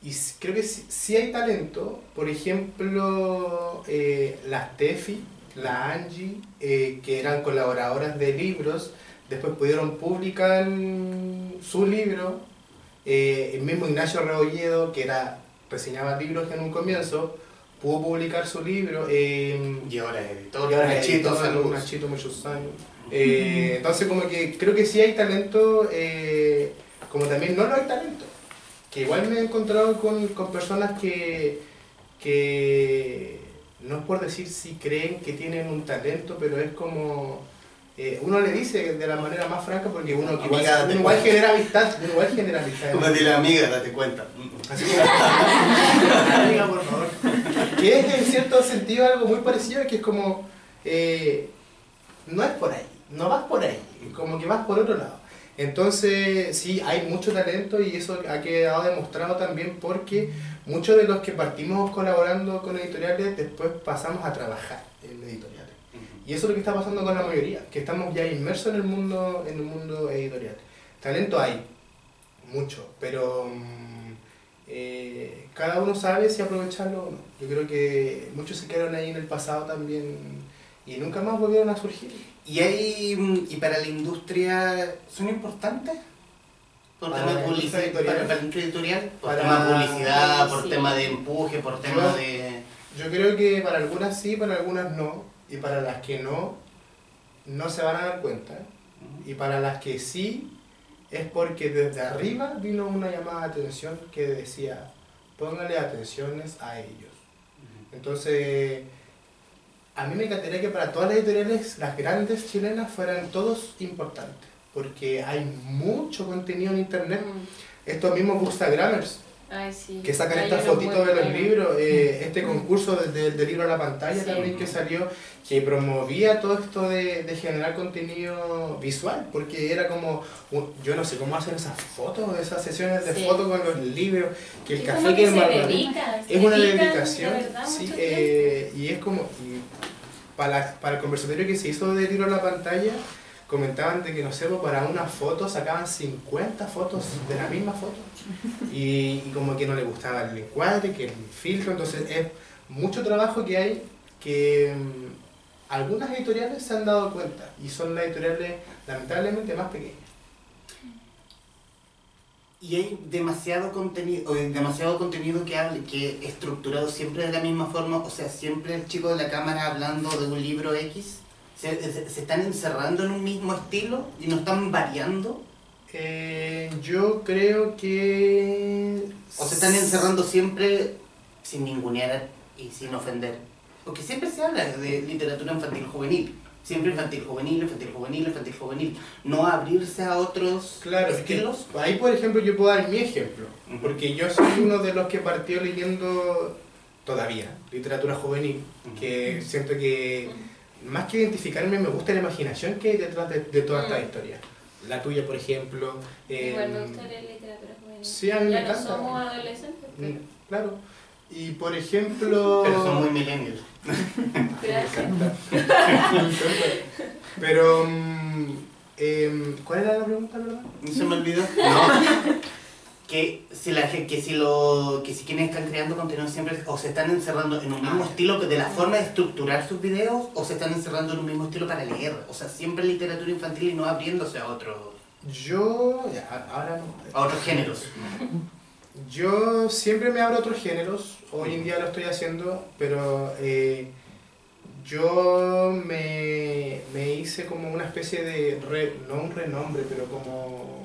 Y creo que sí hay talento. Por ejemplo, la Steffi, la Angie, que eran colaboradoras de libros, después pudieron publicar su libro. El mismo Ignacio Rebolledo, que reseñaba libros en un comienzo, pudo publicar su libro. Y ahora es editor. Nachito, muchos años. Entonces como que creo que sí hay talento, como también no hay talento. Que igual me he encontrado con personas que no es por decir si creen que tienen un talento, pero es como uno le dice de la manera más franca porque uno Amiga, uno igual genera amistad, uno igual genera amistad. Como dile amiga, date cuenta. Así que, amiga, por favor. Que es en cierto sentido algo muy parecido, que es como, no es por ahí, no vas por ahí, como que vas por otro lado. Entonces, sí, hay mucho talento y eso ha quedado demostrado también porque muchos de los que partimos colaborando con editoriales después pasamos a trabajar en editoriales. Y eso es lo que está pasando con la mayoría, que estamos ya inmersos en el mundo editorial. Talento hay, mucho, pero cada uno sabe si aprovecharlo o no. Yo creo que muchos se quedaron ahí en el pasado también y nunca más volvieron a surgir. ¿Y para la industria son importantes? ¿Por tema de publicidad? ¿Para la industria editorial? ¿Por tema de publicidad, por tema de empuje, por tema de...? Yo creo que para algunas sí, para algunas no. Y para las que no se van a dar cuenta. Y para las que sí, es porque desde arriba vino una llamada de atención que decía, póngale atenciones a ellos. Entonces, a mí me encantaría que para todas las editoriales, las grandes chilenas, fueran todos importantes. Porque hay mucho contenido en internet. Estos mismos bookstagrammers, Ay, sí. que sacan estas fotitos de los libros, este concurso del libro a la pantalla también que salió, que promovía todo esto de generar contenido visual, porque era como, yo no sé cómo hacen esas fotos, esas sesiones de fotos con los libros, que el café que es una dedicación, sí, y es como, para el conversatorio que se hizo del libro a la pantalla, comentaban de que, no sé, para una foto sacaban 50 fotos de la misma foto y como que no le gustaba el encuadre, que el filtro, entonces es mucho trabajo que hay que algunas editoriales se han dado cuenta y son las editoriales lamentablemente más pequeñas. Y hay demasiado contenido que hable, que estructurado siempre de la misma forma, o sea, siempre el chico de la cámara hablando de un libro X. ¿Se están encerrando en un mismo estilo y no están variando? Yo creo que... ¿O se están encerrando siempre sin ningunear y sin ofender? Porque siempre se habla de literatura infantil juvenil. Siempre infantil juvenil, infantil juvenil, infantil juvenil. No abrirse a otros estilos. Es que ahí, por ejemplo, yo puedo dar mi ejemplo. Porque yo soy uno de los que partió leyendo todavía literatura juvenil. Que siento que... más que identificarme, me gusta la imaginación que hay detrás de toda esta historia. La tuya, por ejemplo. Igual me gusta la literatura juvenil. Sí, a mí me encanta. Ya no somos adolescentes. Claro. Y por ejemplo... Pero son muy millennials. Gracias. Pero... ¿cuál era la pregunta, verdad? ¿Se me olvidó? No. Que si quienes están creando contenido siempre o se están encerrando en un mismo estilo de la forma de estructurar sus videos o se están encerrando en un mismo estilo para leer, o sea, siempre literatura infantil y no abriéndose a otros géneros. Yo siempre me abro a otros géneros, hoy en día lo estoy haciendo, pero yo me hice como una especie de, no un renombre, pero como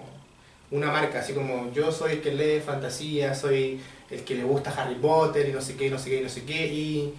una marca, así como yo soy el que lee fantasía, soy el que le gusta Harry Potter y no sé qué, no sé qué, no sé qué,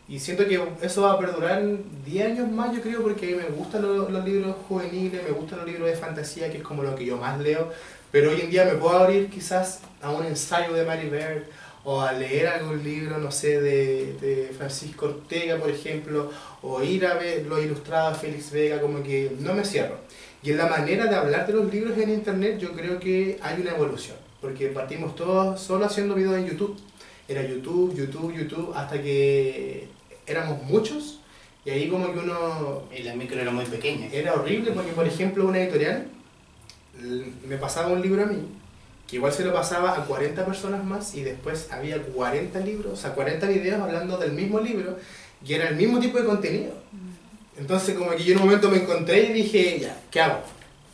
y siento que eso va a perdurar 10 años más, yo creo, porque me gustan los libros juveniles, me gustan los libros de fantasía, que es como lo que yo más leo, pero hoy en día me puedo abrir quizás a un ensayo de Mary Beard, o a leer algún libro, no sé, de Francisco Ortega, por ejemplo, o ir a ver los ilustrados de Félix Vega, como que no me cierro. Y en la manera de hablar de los libros en internet yo creo que hay una evolución, porque partimos todos solo haciendo videos en YouTube. Era YouTube, hasta que éramos muchos, y ahí como que uno... Y la micro era muy pequeña. Era horrible, porque por ejemplo una editorial me pasaba un libro a mí, que igual se lo pasaba a 40 personas más, y después había 40 libros, o sea 40 videos hablando del mismo libro, y era el mismo tipo de contenido. Entonces como que yo en un momento me encontré y dije, ya, ¿qué hago?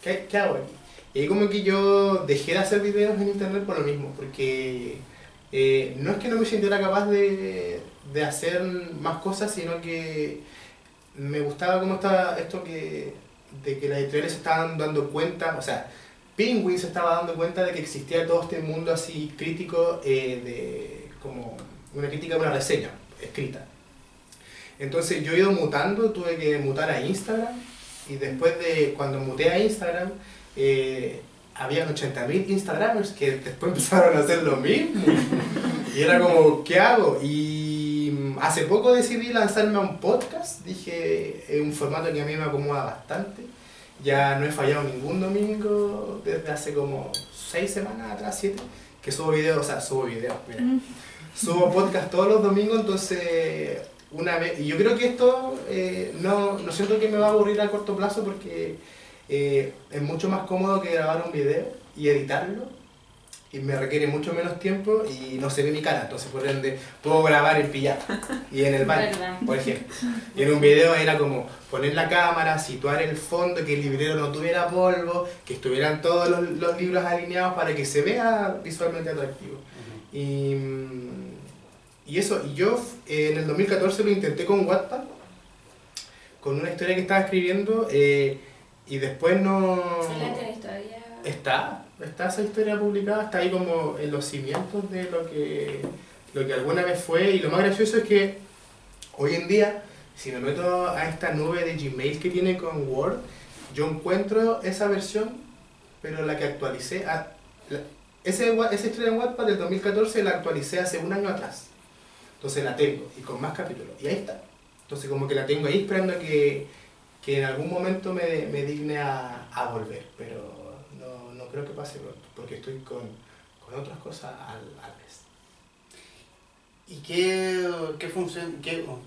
¿Qué hago aquí? Y ahí como que yo dejé de hacer videos en internet por lo mismo, porque no es que no me sintiera capaz de hacer más cosas, sino que me gustaba cómo estaba esto de que las editoriales se estaban dando cuenta, o sea, Penguin se estaba dando cuenta de que existía todo este mundo así crítico, como una crítica, una reseña escrita. Entonces yo he ido mutando, tuve que mutar a Instagram, Y después de cuando muté a Instagram, habían 80.000 Instagramers que después empezaron a hacer lo mismo. Y era como, ¿qué hago? Y hace poco decidí lanzarme a un podcast. Dije, es un formato que a mí me acomoda bastante. Ya no he fallado ningún domingo desde hace como 6 semanas atrás, 7, que subo videos, mira. Subo podcast todos los domingos, entonces una vez, y yo creo que esto no siento que me va a aburrir a corto plazo porque es mucho más cómodo que grabar un video y editarlo, y me requiere mucho menos tiempo y no se ve mi cara, entonces por ende puedo grabar en pijama y en el baño, por ejemplo. Y en un video era como poner la cámara, situar el fondo, que el librero no tuviera polvo, que estuvieran todos los libros alineados para que se vea visualmente atractivo. Y eso, y yo en el 2014 lo intenté con Wattpad, con una historia que estaba escribiendo, y después no... ¿Sí la tenés todavía? Está esa historia publicada, está ahí como en los cimientos de lo que alguna vez fue, y lo más gracioso es que hoy en día, si me meto a esta nube de Gmail que tiene con Word, yo encuentro esa versión, pero la que actualicé, esa historia en Wattpad del 2014 la actualicé hace un año atrás, entonces la tengo, y con más capítulos, y ahí está. Entonces como que la tengo ahí esperando a que en algún momento me digne a volver, pero no creo que pase pronto, porque estoy con otras cosas a la vez. ¿Y qué función,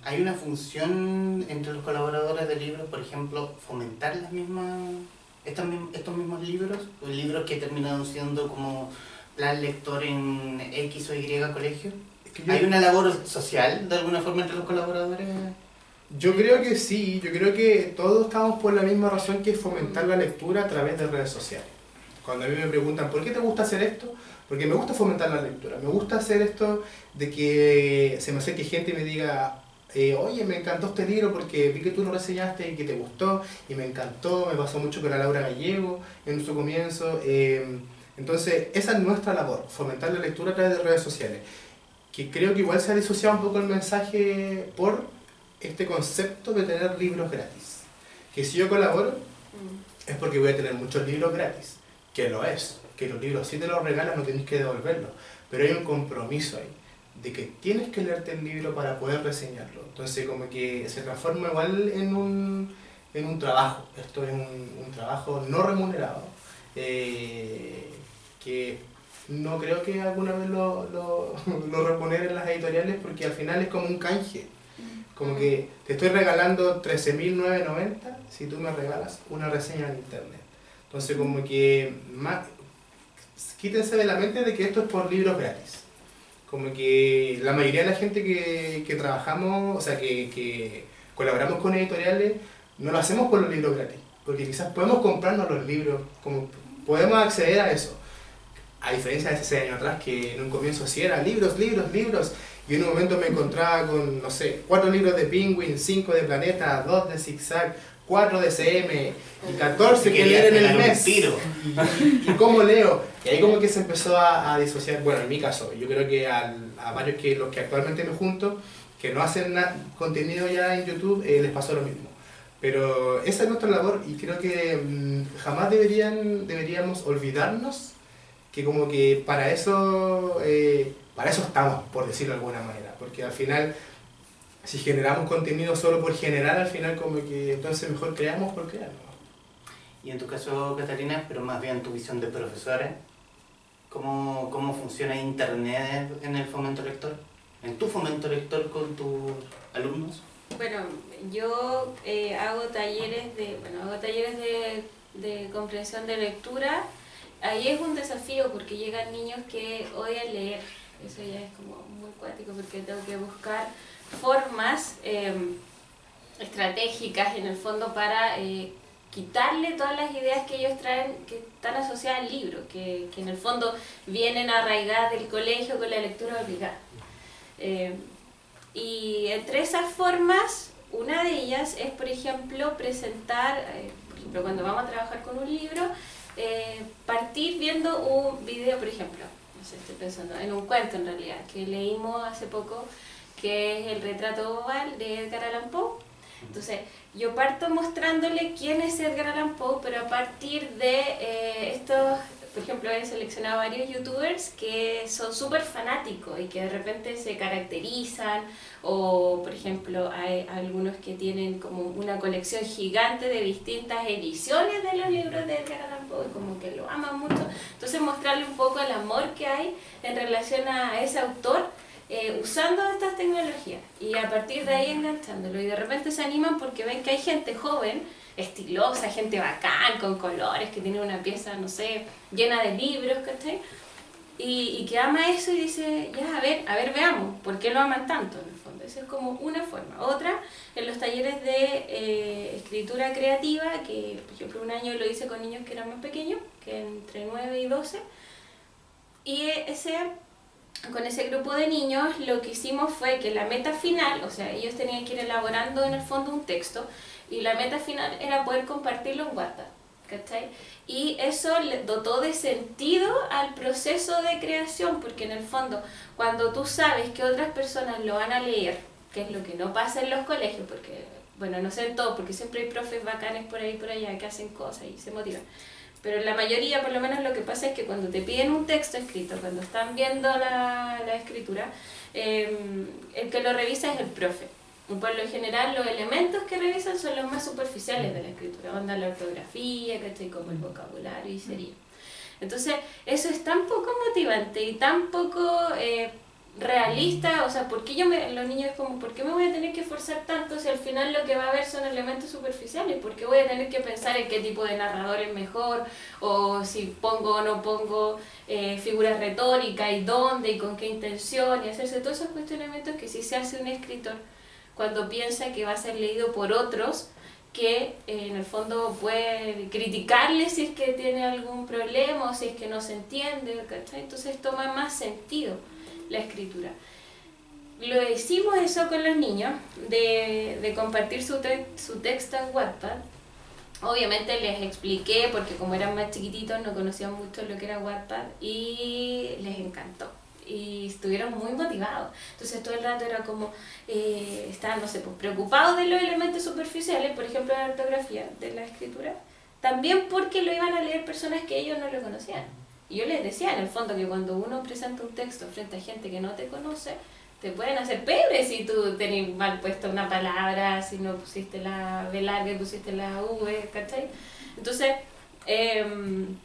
hay una función entre los colaboradores de libros, por ejemplo, fomentar estos mismos libros, o libros que terminaron siendo como plan lector en X o Y colegio? ¿Hay una labor social de alguna forma entre los colaboradores? Yo creo que sí, yo creo que todos estamos por la misma razón, que es fomentar la lectura a través de redes sociales. Cuando a mí me preguntan, ¿por qué te gusta hacer esto? Porque me gusta fomentar la lectura, me gusta hacer esto de que se me acerque gente y me diga, oye, me encantó este libro porque vi que tú lo reseñaste y que te gustó, y me encantó, me pasó mucho con la Laura Gallego en su comienzo. Entonces, esa es nuestra labor, fomentar la lectura a través de redes sociales, que creo que igual se ha disociado un poco el mensaje por este concepto de tener libros gratis. Que si yo colaboro, es porque voy a tener muchos libros gratis, que lo es, que los libros si te los regalas no tienes que devolverlos, pero hay un compromiso ahí, de que tienes que leerte el libro para poder reseñarlo. Entonces como que se transforma igual en un trabajo. Esto es un trabajo no remunerado, que no creo que alguna vez lo remuneren las editoriales, porque al final es como un canje. Como que te estoy regalando 13.990 si tú me regalas una reseña en internet. Entonces como que quítense de la mente de que esto es por libros gratis. Como que la mayoría de la gente que trabajamos, o sea, que colaboramos con editoriales, no lo hacemos por los libros gratis. Porque quizás podemos comprarnos los libros, como podemos acceder a eso. A diferencia de hace 6 años atrás, que en un comienzo sí era libros, y en un momento me encontraba con, no sé, 4 libros de Penguin, 5 de Planeta, 2 de Zigzag, 4 de CM y 14 que leer en el mes. ¿Y cómo leo? Y ahí como que se empezó a disociar, bueno, en mi caso, yo creo que a varios los que actualmente me junto, que no hacen contenido ya en YouTube, les pasó lo mismo. Pero esa es nuestra labor, y creo que jamás deberíamos olvidarnos que como que para eso estamos, por decirlo de alguna manera, porque al final, si generamos contenido solo por generar, al final como que entonces mejor creamos por crear, ¿no? Y en tu caso, Catalina, pero más bien tu visión de profesora, ¿cómo funciona Internet en el fomento lector? ¿En tu fomento lector con tus alumnos? Bueno, yo hago talleres de comprensión de lectura. Ahí es un desafío porque llegan niños que odian leer. Eso ya es como muy cuático, porque tengo que buscar formas estratégicas en el fondo para quitarle todas las ideas que ellos traen que están asociadas al libro, que en el fondo vienen arraigadas del colegio con la lectura obligada. Y entre esas formas, una de ellas es, por ejemplo, presentar, por ejemplo, cuando vamos a trabajar con un libro, partir viendo un video, por ejemplo, no sé, estoy pensando en un cuento en realidad, que leímos hace poco, que es El retrato oval de Edgar Allan Poe. Entonces, yo parto mostrándole quién es Edgar Allan Poe, pero a partir de estos, por ejemplo, he seleccionado varios youtubers que son súper fanáticos y que de repente se caracterizan, o por ejemplo, hay algunos que tienen como una colección gigante de distintas ediciones de los libros de Edgar Allan Poe, como que lo aman mucho. Entonces, mostrarle un poco el amor que hay en relación a ese autor, usando estas tecnologías y a partir de ahí enganchándolo, y de repente se animan porque ven que hay gente joven, estilosa, gente bacán, con colores, que tiene una pieza, no sé, llena de libros, ¿cachai? Y que ama eso y dice, ya, a ver, veamos, ¿por qué lo aman tanto en el fondo? Esa es como una forma. Otra, en los talleres de escritura creativa, que por ejemplo un año lo hice con niños que eran más pequeños, que entre 9 y 12, y con ese grupo de niños lo que hicimos fue que la meta final, o sea, ellos tenían que ir elaborando en el fondo un texto, y la meta final era poder compartirlo en Wattpad, ¿cachai? Y eso le dotó de sentido al proceso de creación, porque en el fondo, cuando tú sabes que otras personas lo van a leer, que es lo que no pasa en los colegios, porque, bueno, no sé en todo, porque siempre hay profes bacanes por ahí y por allá que hacen cosas y se motivan. Pero la mayoría, por lo menos, lo que pasa es que cuando te piden un texto escrito, cuando están viendo la escritura, el que lo revisa es el profe. Por lo general, los elementos que revisan son los más superficiales de la escritura, onda la ortografía, ¿cachai? Como el vocabulario y sería. Entonces, eso es tan poco motivante y tan poco realista, o sea, ¿por qué los niños es como, ¿por qué me voy a tener que esforzar tanto si al final lo que va a haber son elementos superficiales? ¿Por qué voy a tener que pensar en qué tipo de narrador es mejor? O si pongo o no pongo figuras retóricas y dónde y con qué intención, y hacerse todos esos cuestionamientos que sí se hace un escritor cuando piensa que va a ser leído por otros que en el fondo puede criticarle si es que tiene algún problema o si es que no se entiende, ¿cachai? Entonces toma más sentido la escritura. Lo hicimos eso con los niños, de compartir su texto en Wattpad. Obviamente les expliqué, porque como eran más chiquititos no conocían mucho lo que era Wattpad, y les encantó. Y estuvieron muy motivados. Entonces todo el rato era como, estaban, no sé, pues, preocupados de los elementos superficiales, por ejemplo la ortografía de la escritura, también porque lo iban a leer personas que ellos no lo conocían. Y yo les decía en el fondo que cuando uno presenta un texto frente a gente que no te conoce, te pueden hacer pebre si tú tenés mal puesto una palabra, si no pusiste la B larga y pusiste la V, ¿cachai? Entonces, en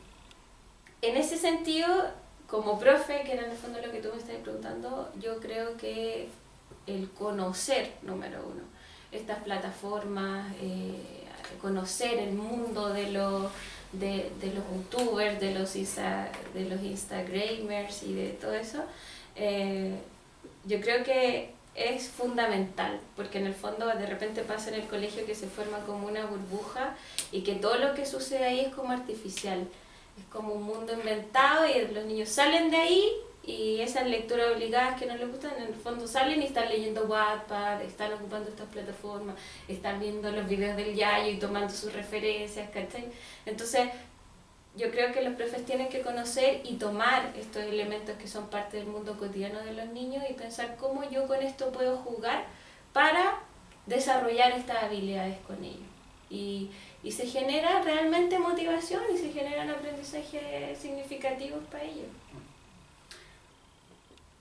ese sentido, como profe, que era en el fondo lo que tú me estás preguntando, yo creo que el conocer, número uno, estas plataformas, conocer el mundo de los youtubers, de los instagramers y de todo eso, yo creo que es fundamental, porque en el fondo de repente pasa en el colegio que se forma como una burbuja y que todo lo que sucede ahí es como artificial. Es como un mundo inventado y los niños salen de ahí y esas lecturas obligadas que no les gustan, en el fondo salen y están leyendo Wattpad, están ocupando estas plataformas, están viendo los videos del Yayo y tomando sus referencias, ¿cachai? Entonces, yo creo que los profes tienen que conocer y tomar estos elementos que son parte del mundo cotidiano de los niños y pensar cómo yo con esto puedo jugar para desarrollar estas habilidades con ellos. Y se genera realmente motivación y se generan aprendizajes significativos para ellos.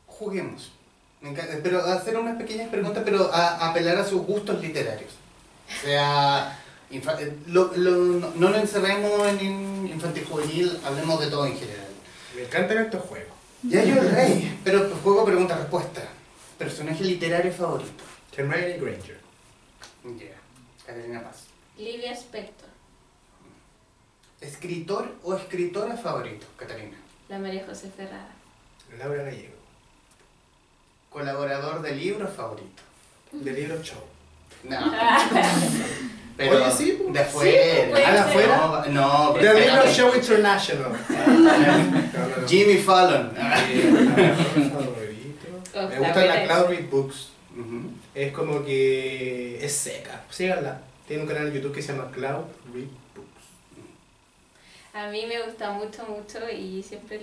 Juguemos. Me encanta, pero hacer unas pequeñas preguntas, pero apelar a sus gustos literarios. O sea, no lo encerremos en infantil juvenil, hablemos de todo en general. Me encantan estos juegos. Ya yo el rey, pero juego pregunta-respuesta. ¿Personaje literario favorito? Hermione Granger. Ya, Catalina Paz. Livia Spector. ¿Escritor o escritora favorito, Catalina? La María José Ferrara. Laura Gallego. ¿Colaborador de libro favorito? De Libro Show. No. Pero Oye, sí, de afuera. puede ¿Ah, de ser. afuera? No, De pero Libro Show International. No. Jimmy Fallon. Favorito. Me gusta la Cloud Read Books. Ujú. Es como que es seca. Síganla. Tiene un canal en YouTube que se llama Cloud Read Books. A mí me gusta mucho, mucho y siempre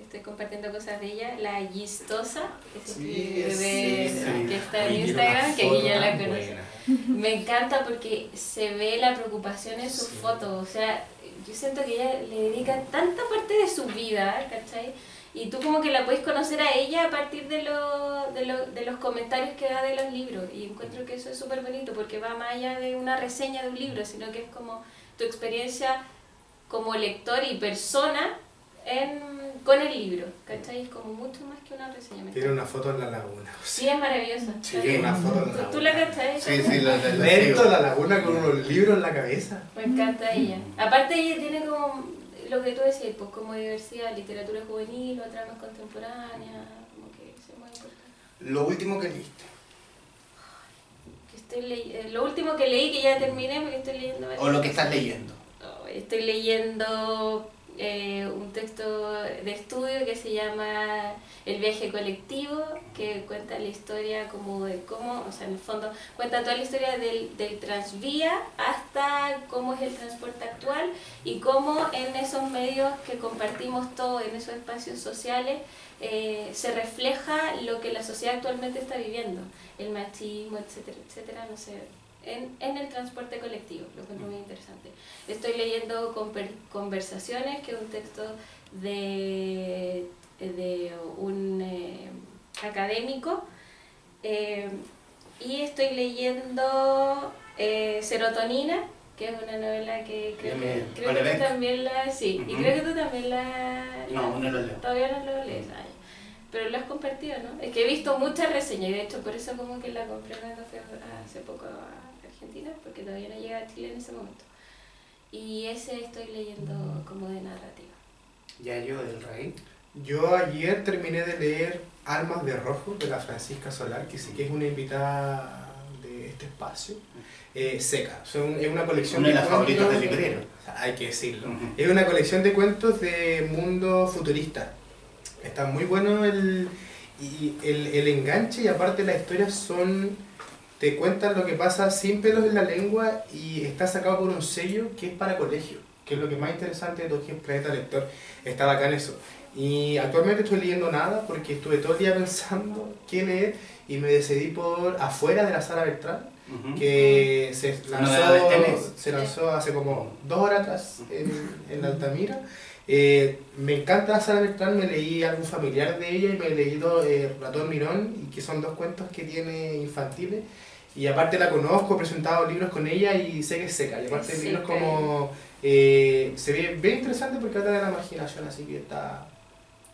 estoy compartiendo cosas de ella. La Gistosa, que se escribe Sí, que está en Oye, quiero Instagram, una que aquí foto ya la tan conoce. buena. me encanta porque se ve la preocupación en sus fotos, o sea, yo siento que ella le dedica tanta parte de su vida, ¿cachai? Y tú como que la puedes conocer a ella a partir de los comentarios que da de los libros. Y encuentro que eso es súper bonito porque va más allá de una reseña de un libro, sino que es como tu experiencia como lector y persona con el libro, ¿cachai? Es como mucho más que una reseña. Tiene una foto en la laguna. Sí, es maravillosa. Sí, una foto en la laguna. ¿Tú la cachai? Sí, Lento la laguna con unos libros en la cabeza. Me encanta ella. Aparte ella tiene como lo que tú decías, pues como diversidad, literatura juvenil, otra más contemporánea, como que eso es muy importante. Lo último que leíste. Lo último que leí, que ya terminé, porque estoy leyendo... O lo que estás leyendo. Estoy leyendo un texto de estudio que se llama El viaje colectivo, que cuenta la historia como de cómo, o sea, en el fondo cuenta toda la historia del transvía hasta cómo es el transporte actual y cómo en esos medios que compartimos todos, en esos espacios sociales, se refleja lo que la sociedad actualmente está viviendo, el machismo, etcétera, etcétera, no sé, en el transporte colectivo. Lo encuentro muy interesante. Estoy leyendo Conversaciones, que es un texto de un académico, y estoy leyendo Serotonina, que es una novela que creo que tú también la... Sí, y creo que tú también la... No, no lo leo. Todavía no lo lees. Pero lo has compartido, ¿no? Es que he visto muchas reseñas y de hecho por eso como que la compré cuando fui hace poco a Argentina, porque todavía no llega a Chile en ese momento. Y ese estoy leyendo como de narrativa. Yayo del Rey. Yo ayer terminé de leer Almas de Rojo, de la Francisca Solar, que sí que es una invitada de este espacio. Seca, es una colección una de las cuentos, favoritas del librero. hay que decirlo. Es una colección de cuentos de mundo futurista. Está muy bueno el enganche, y aparte las historias te cuentan lo que pasa sin pelos en la lengua, y está sacado por un sello que es para colegio, que es lo que más interesante de todo, que es Planeta Lector. Está bacán eso. Y actualmente estoy leyendo nada porque estuve todo el día pensando qué leer y me decidí por Afuera, de la Sara Beltrán, que se lanzó hace como 2 horas atrás en Altamira. Me encanta Sara Beltrán, me leí algún familiar de ella y me he leído Ratón Mirón, y que son 2 cuentos que tiene infantiles, y aparte la conozco, he presentado libros con ella y sé que es seca, y aparte el libro es como se ve bien interesante porque trata de la imaginación, así que está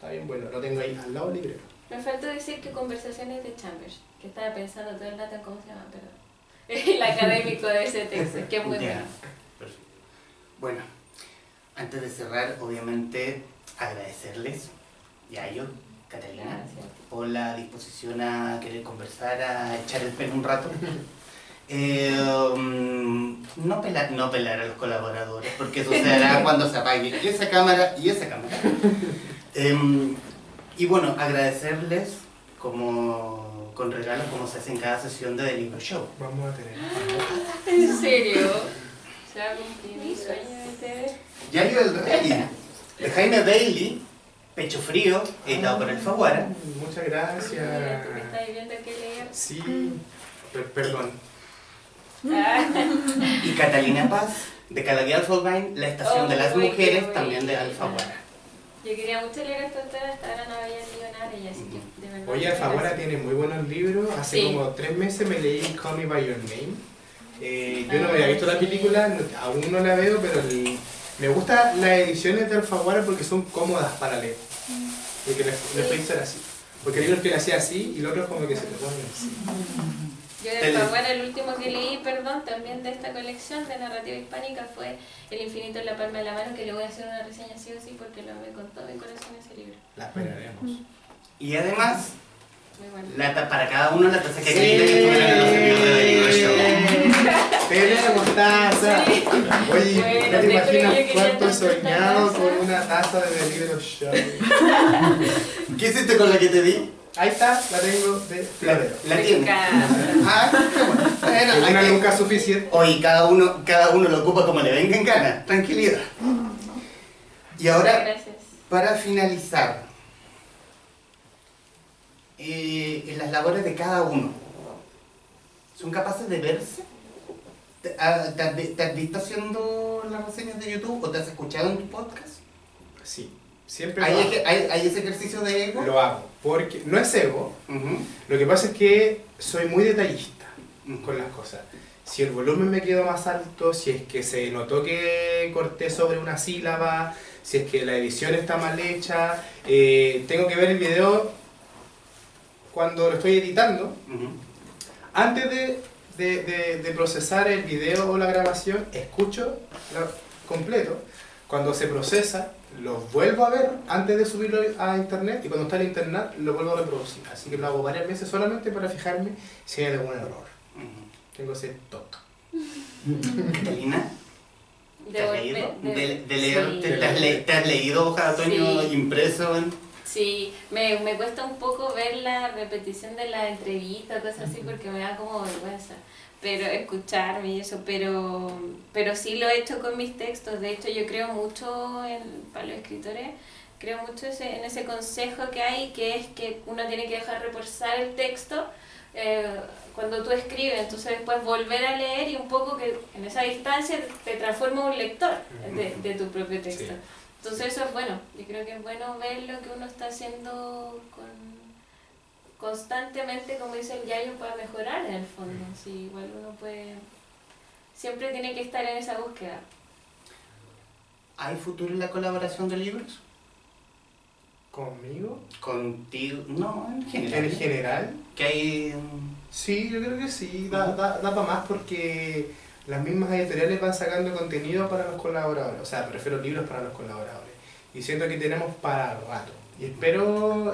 bien bueno, lo tengo ahí al lado del librero. Me faltó decir que Conversaciones de Chambers, que estaba pensando todo el rato en cómo se llama, pero el académico de ese texto, que es muy bueno. Perfecto. Bueno, antes de cerrar, obviamente agradecerles, Yayo, Catalina, Gracias. por la disposición a querer conversar, a echar el pelo un rato. No pelar a los colaboradores, porque eso se hará cuando se apague esa cámara y esa cámara. Y bueno, agradecerles con regalos como se hace en cada sesión de The Libro Show. Vamos a tener. ¿En serio? ¿Se va a cumplir mi sueño de ustedes? Yayo del Rey, de Jaime Bailey, Pecho Frío, editado por Alfaguara. Muchas gracias. Mira, tú que estás viendo que leer. Sí, perdón. Y Catalina Paz, de Calaguía Alfaguara, La Estación de las Uy, qué Mujeres, buena. también de Alfaguara. Yo quería mucho leer esta autora, hasta ahora no había leído nada de ella, así que de verdad. Oye, Alfaguara tiene muy buenos libros. Hace Sí. como 3 meses me leí Call Me By Your Name. Yo no me había visto la película, aún no la veo, pero me gustan las ediciones de Alfaguara porque son cómodas para leer. Porque les puede ser así. Porque el libro tiene así y el otro es como que se le pone así. Yo de Alfaguara, el último que leí, perdón, también de esta colección de narrativa hispánica fue El infinito en la palma de la mano, que le voy a hacer una reseña sí o sí porque lo amé con todo mi corazón ese libro. La esperaremos. Y además, Muy bueno. para cada uno la taza que quería que estuvieran en los envíos de The Libro Show. ¡Tenemos taza! Sí. Oye, Bueno, no te te imaginas juro, yo quería cuánto he tanto esta soñado taza. con una taza de The Libro Show. ¿Qué hiciste con la que te di? Ahí está, la tengo de florero. La Me tienes. encanta. Ah, qué bueno. Bueno, Una hay que- nunca es suficiente. Hoy cada uno lo ocupa como le venga en gana. Tranquilidad. Y ahora, Gracias. para finalizar, en las labores de cada uno, ¿Son capaces de verse? ¿Te has visto haciendo las reseñas de YouTube o te has escuchado en tu podcast? Sí, siempre ¿Hay, lo hago. hay ese ejercicio de ego? Lo hago, porque no es ego, Ujú. lo que pasa es que soy muy detallista con las cosas. Si el volumen me quedó más alto, si es que se notó que corté sobre una sílaba, si es que la edición está mal hecha, tengo que ver el video cuando lo estoy editando. Ujú. Antes de procesar el video o la grabación, escucho completo. Cuando se procesa, lo vuelvo a ver antes de subirlo a internet y cuando está en internet lo vuelvo a reproducir. Así que lo hago varias veces solamente para fijarme si hay algún error. Ujú. Tengo ese toque. Catalina, ¿te has leído? De leer, Sí. ¿te has leído Hoja de Otoño Sí. impreso? Sí, me cuesta un poco ver la repetición de la entrevista, cosas así, porque me da como vergüenza, pero escucharme y eso, pero sí lo he hecho con mis textos. De hecho, yo creo mucho para los escritores, creo mucho en ese consejo que hay, que es que uno tiene que dejar reposar el texto cuando tú escribes, entonces después volver a leer y un poco que en esa distancia te transforma en un lector de tu propio texto. Sí. Entonces eso es bueno, yo creo que es bueno ver lo que uno está haciendo constantemente, como dice el Yayo, para mejorar en el fondo. Sí, igual uno puede, siempre tiene que estar en esa búsqueda. ¿Hay futuro en la colaboración de libros? ¿Conmigo? Contigo, no, en general. En general, Que hay... sí, yo creo que sí, da para más porque las mismas editoriales van sacando contenido para los colaboradores, o sea, prefiero libros para los colaboradores. Y siento que tenemos para rato. Y espero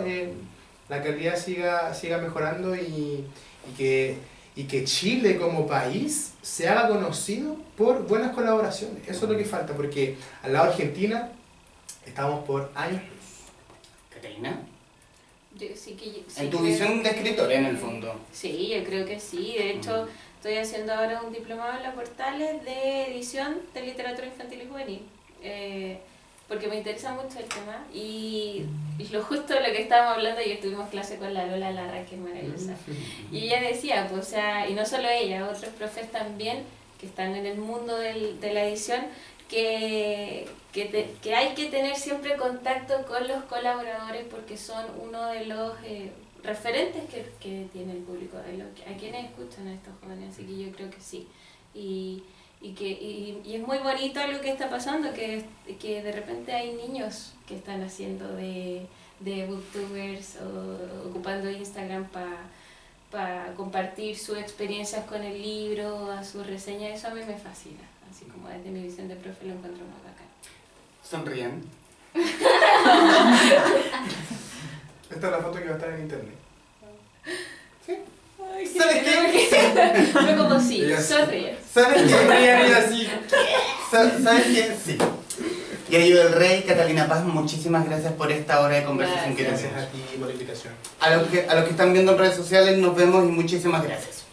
la calidad siga mejorando y que Chile como país se haga conocido por buenas colaboraciones. Eso es lo que falta, porque al lado de Argentina estamos por años luz. Catalina, Yo sí que, sí en tu creo visión de que- escritora en el fondo. Sí, yo creo que sí. De hecho, estoy haciendo ahora un diplomado en la Portales de edición de literatura infantil y juvenil. Porque me interesa mucho el tema. Y lo justo de lo que estábamos hablando, ayer tuvimos clase con la Lola Larra, que es maravillosa. Y ella decía, pues, o sea, y no solo ella, otros profes también que están en el mundo de la edición, que hay que tener siempre contacto con los colaboradores porque son uno de los referentes que tiene el público, a quienes escuchan a estos jóvenes, así que yo creo que sí. Y es muy bonito lo que está pasando, que de repente hay niños que están haciendo de booktubers o ocupando Instagram para compartir sus experiencias con el libro, a sus reseñas. Eso a mí me fascina, así como desde mi visión de profe lo encuentro muy bacán. Sonríen. Esta es la foto que va a estar en internet. ¿Sabes qué? Fue como sí, Ella sí. sonríe. ¿Sabes qué? Sonrían y así. ¿Sabes qué? Sí. Yayo del Rey, Catalina Paz, muchísimas gracias por esta hora de conversación que Gracias tenemos. a ti por la invitación. A los que están viendo en redes sociales, nos vemos y muchísimas gracias.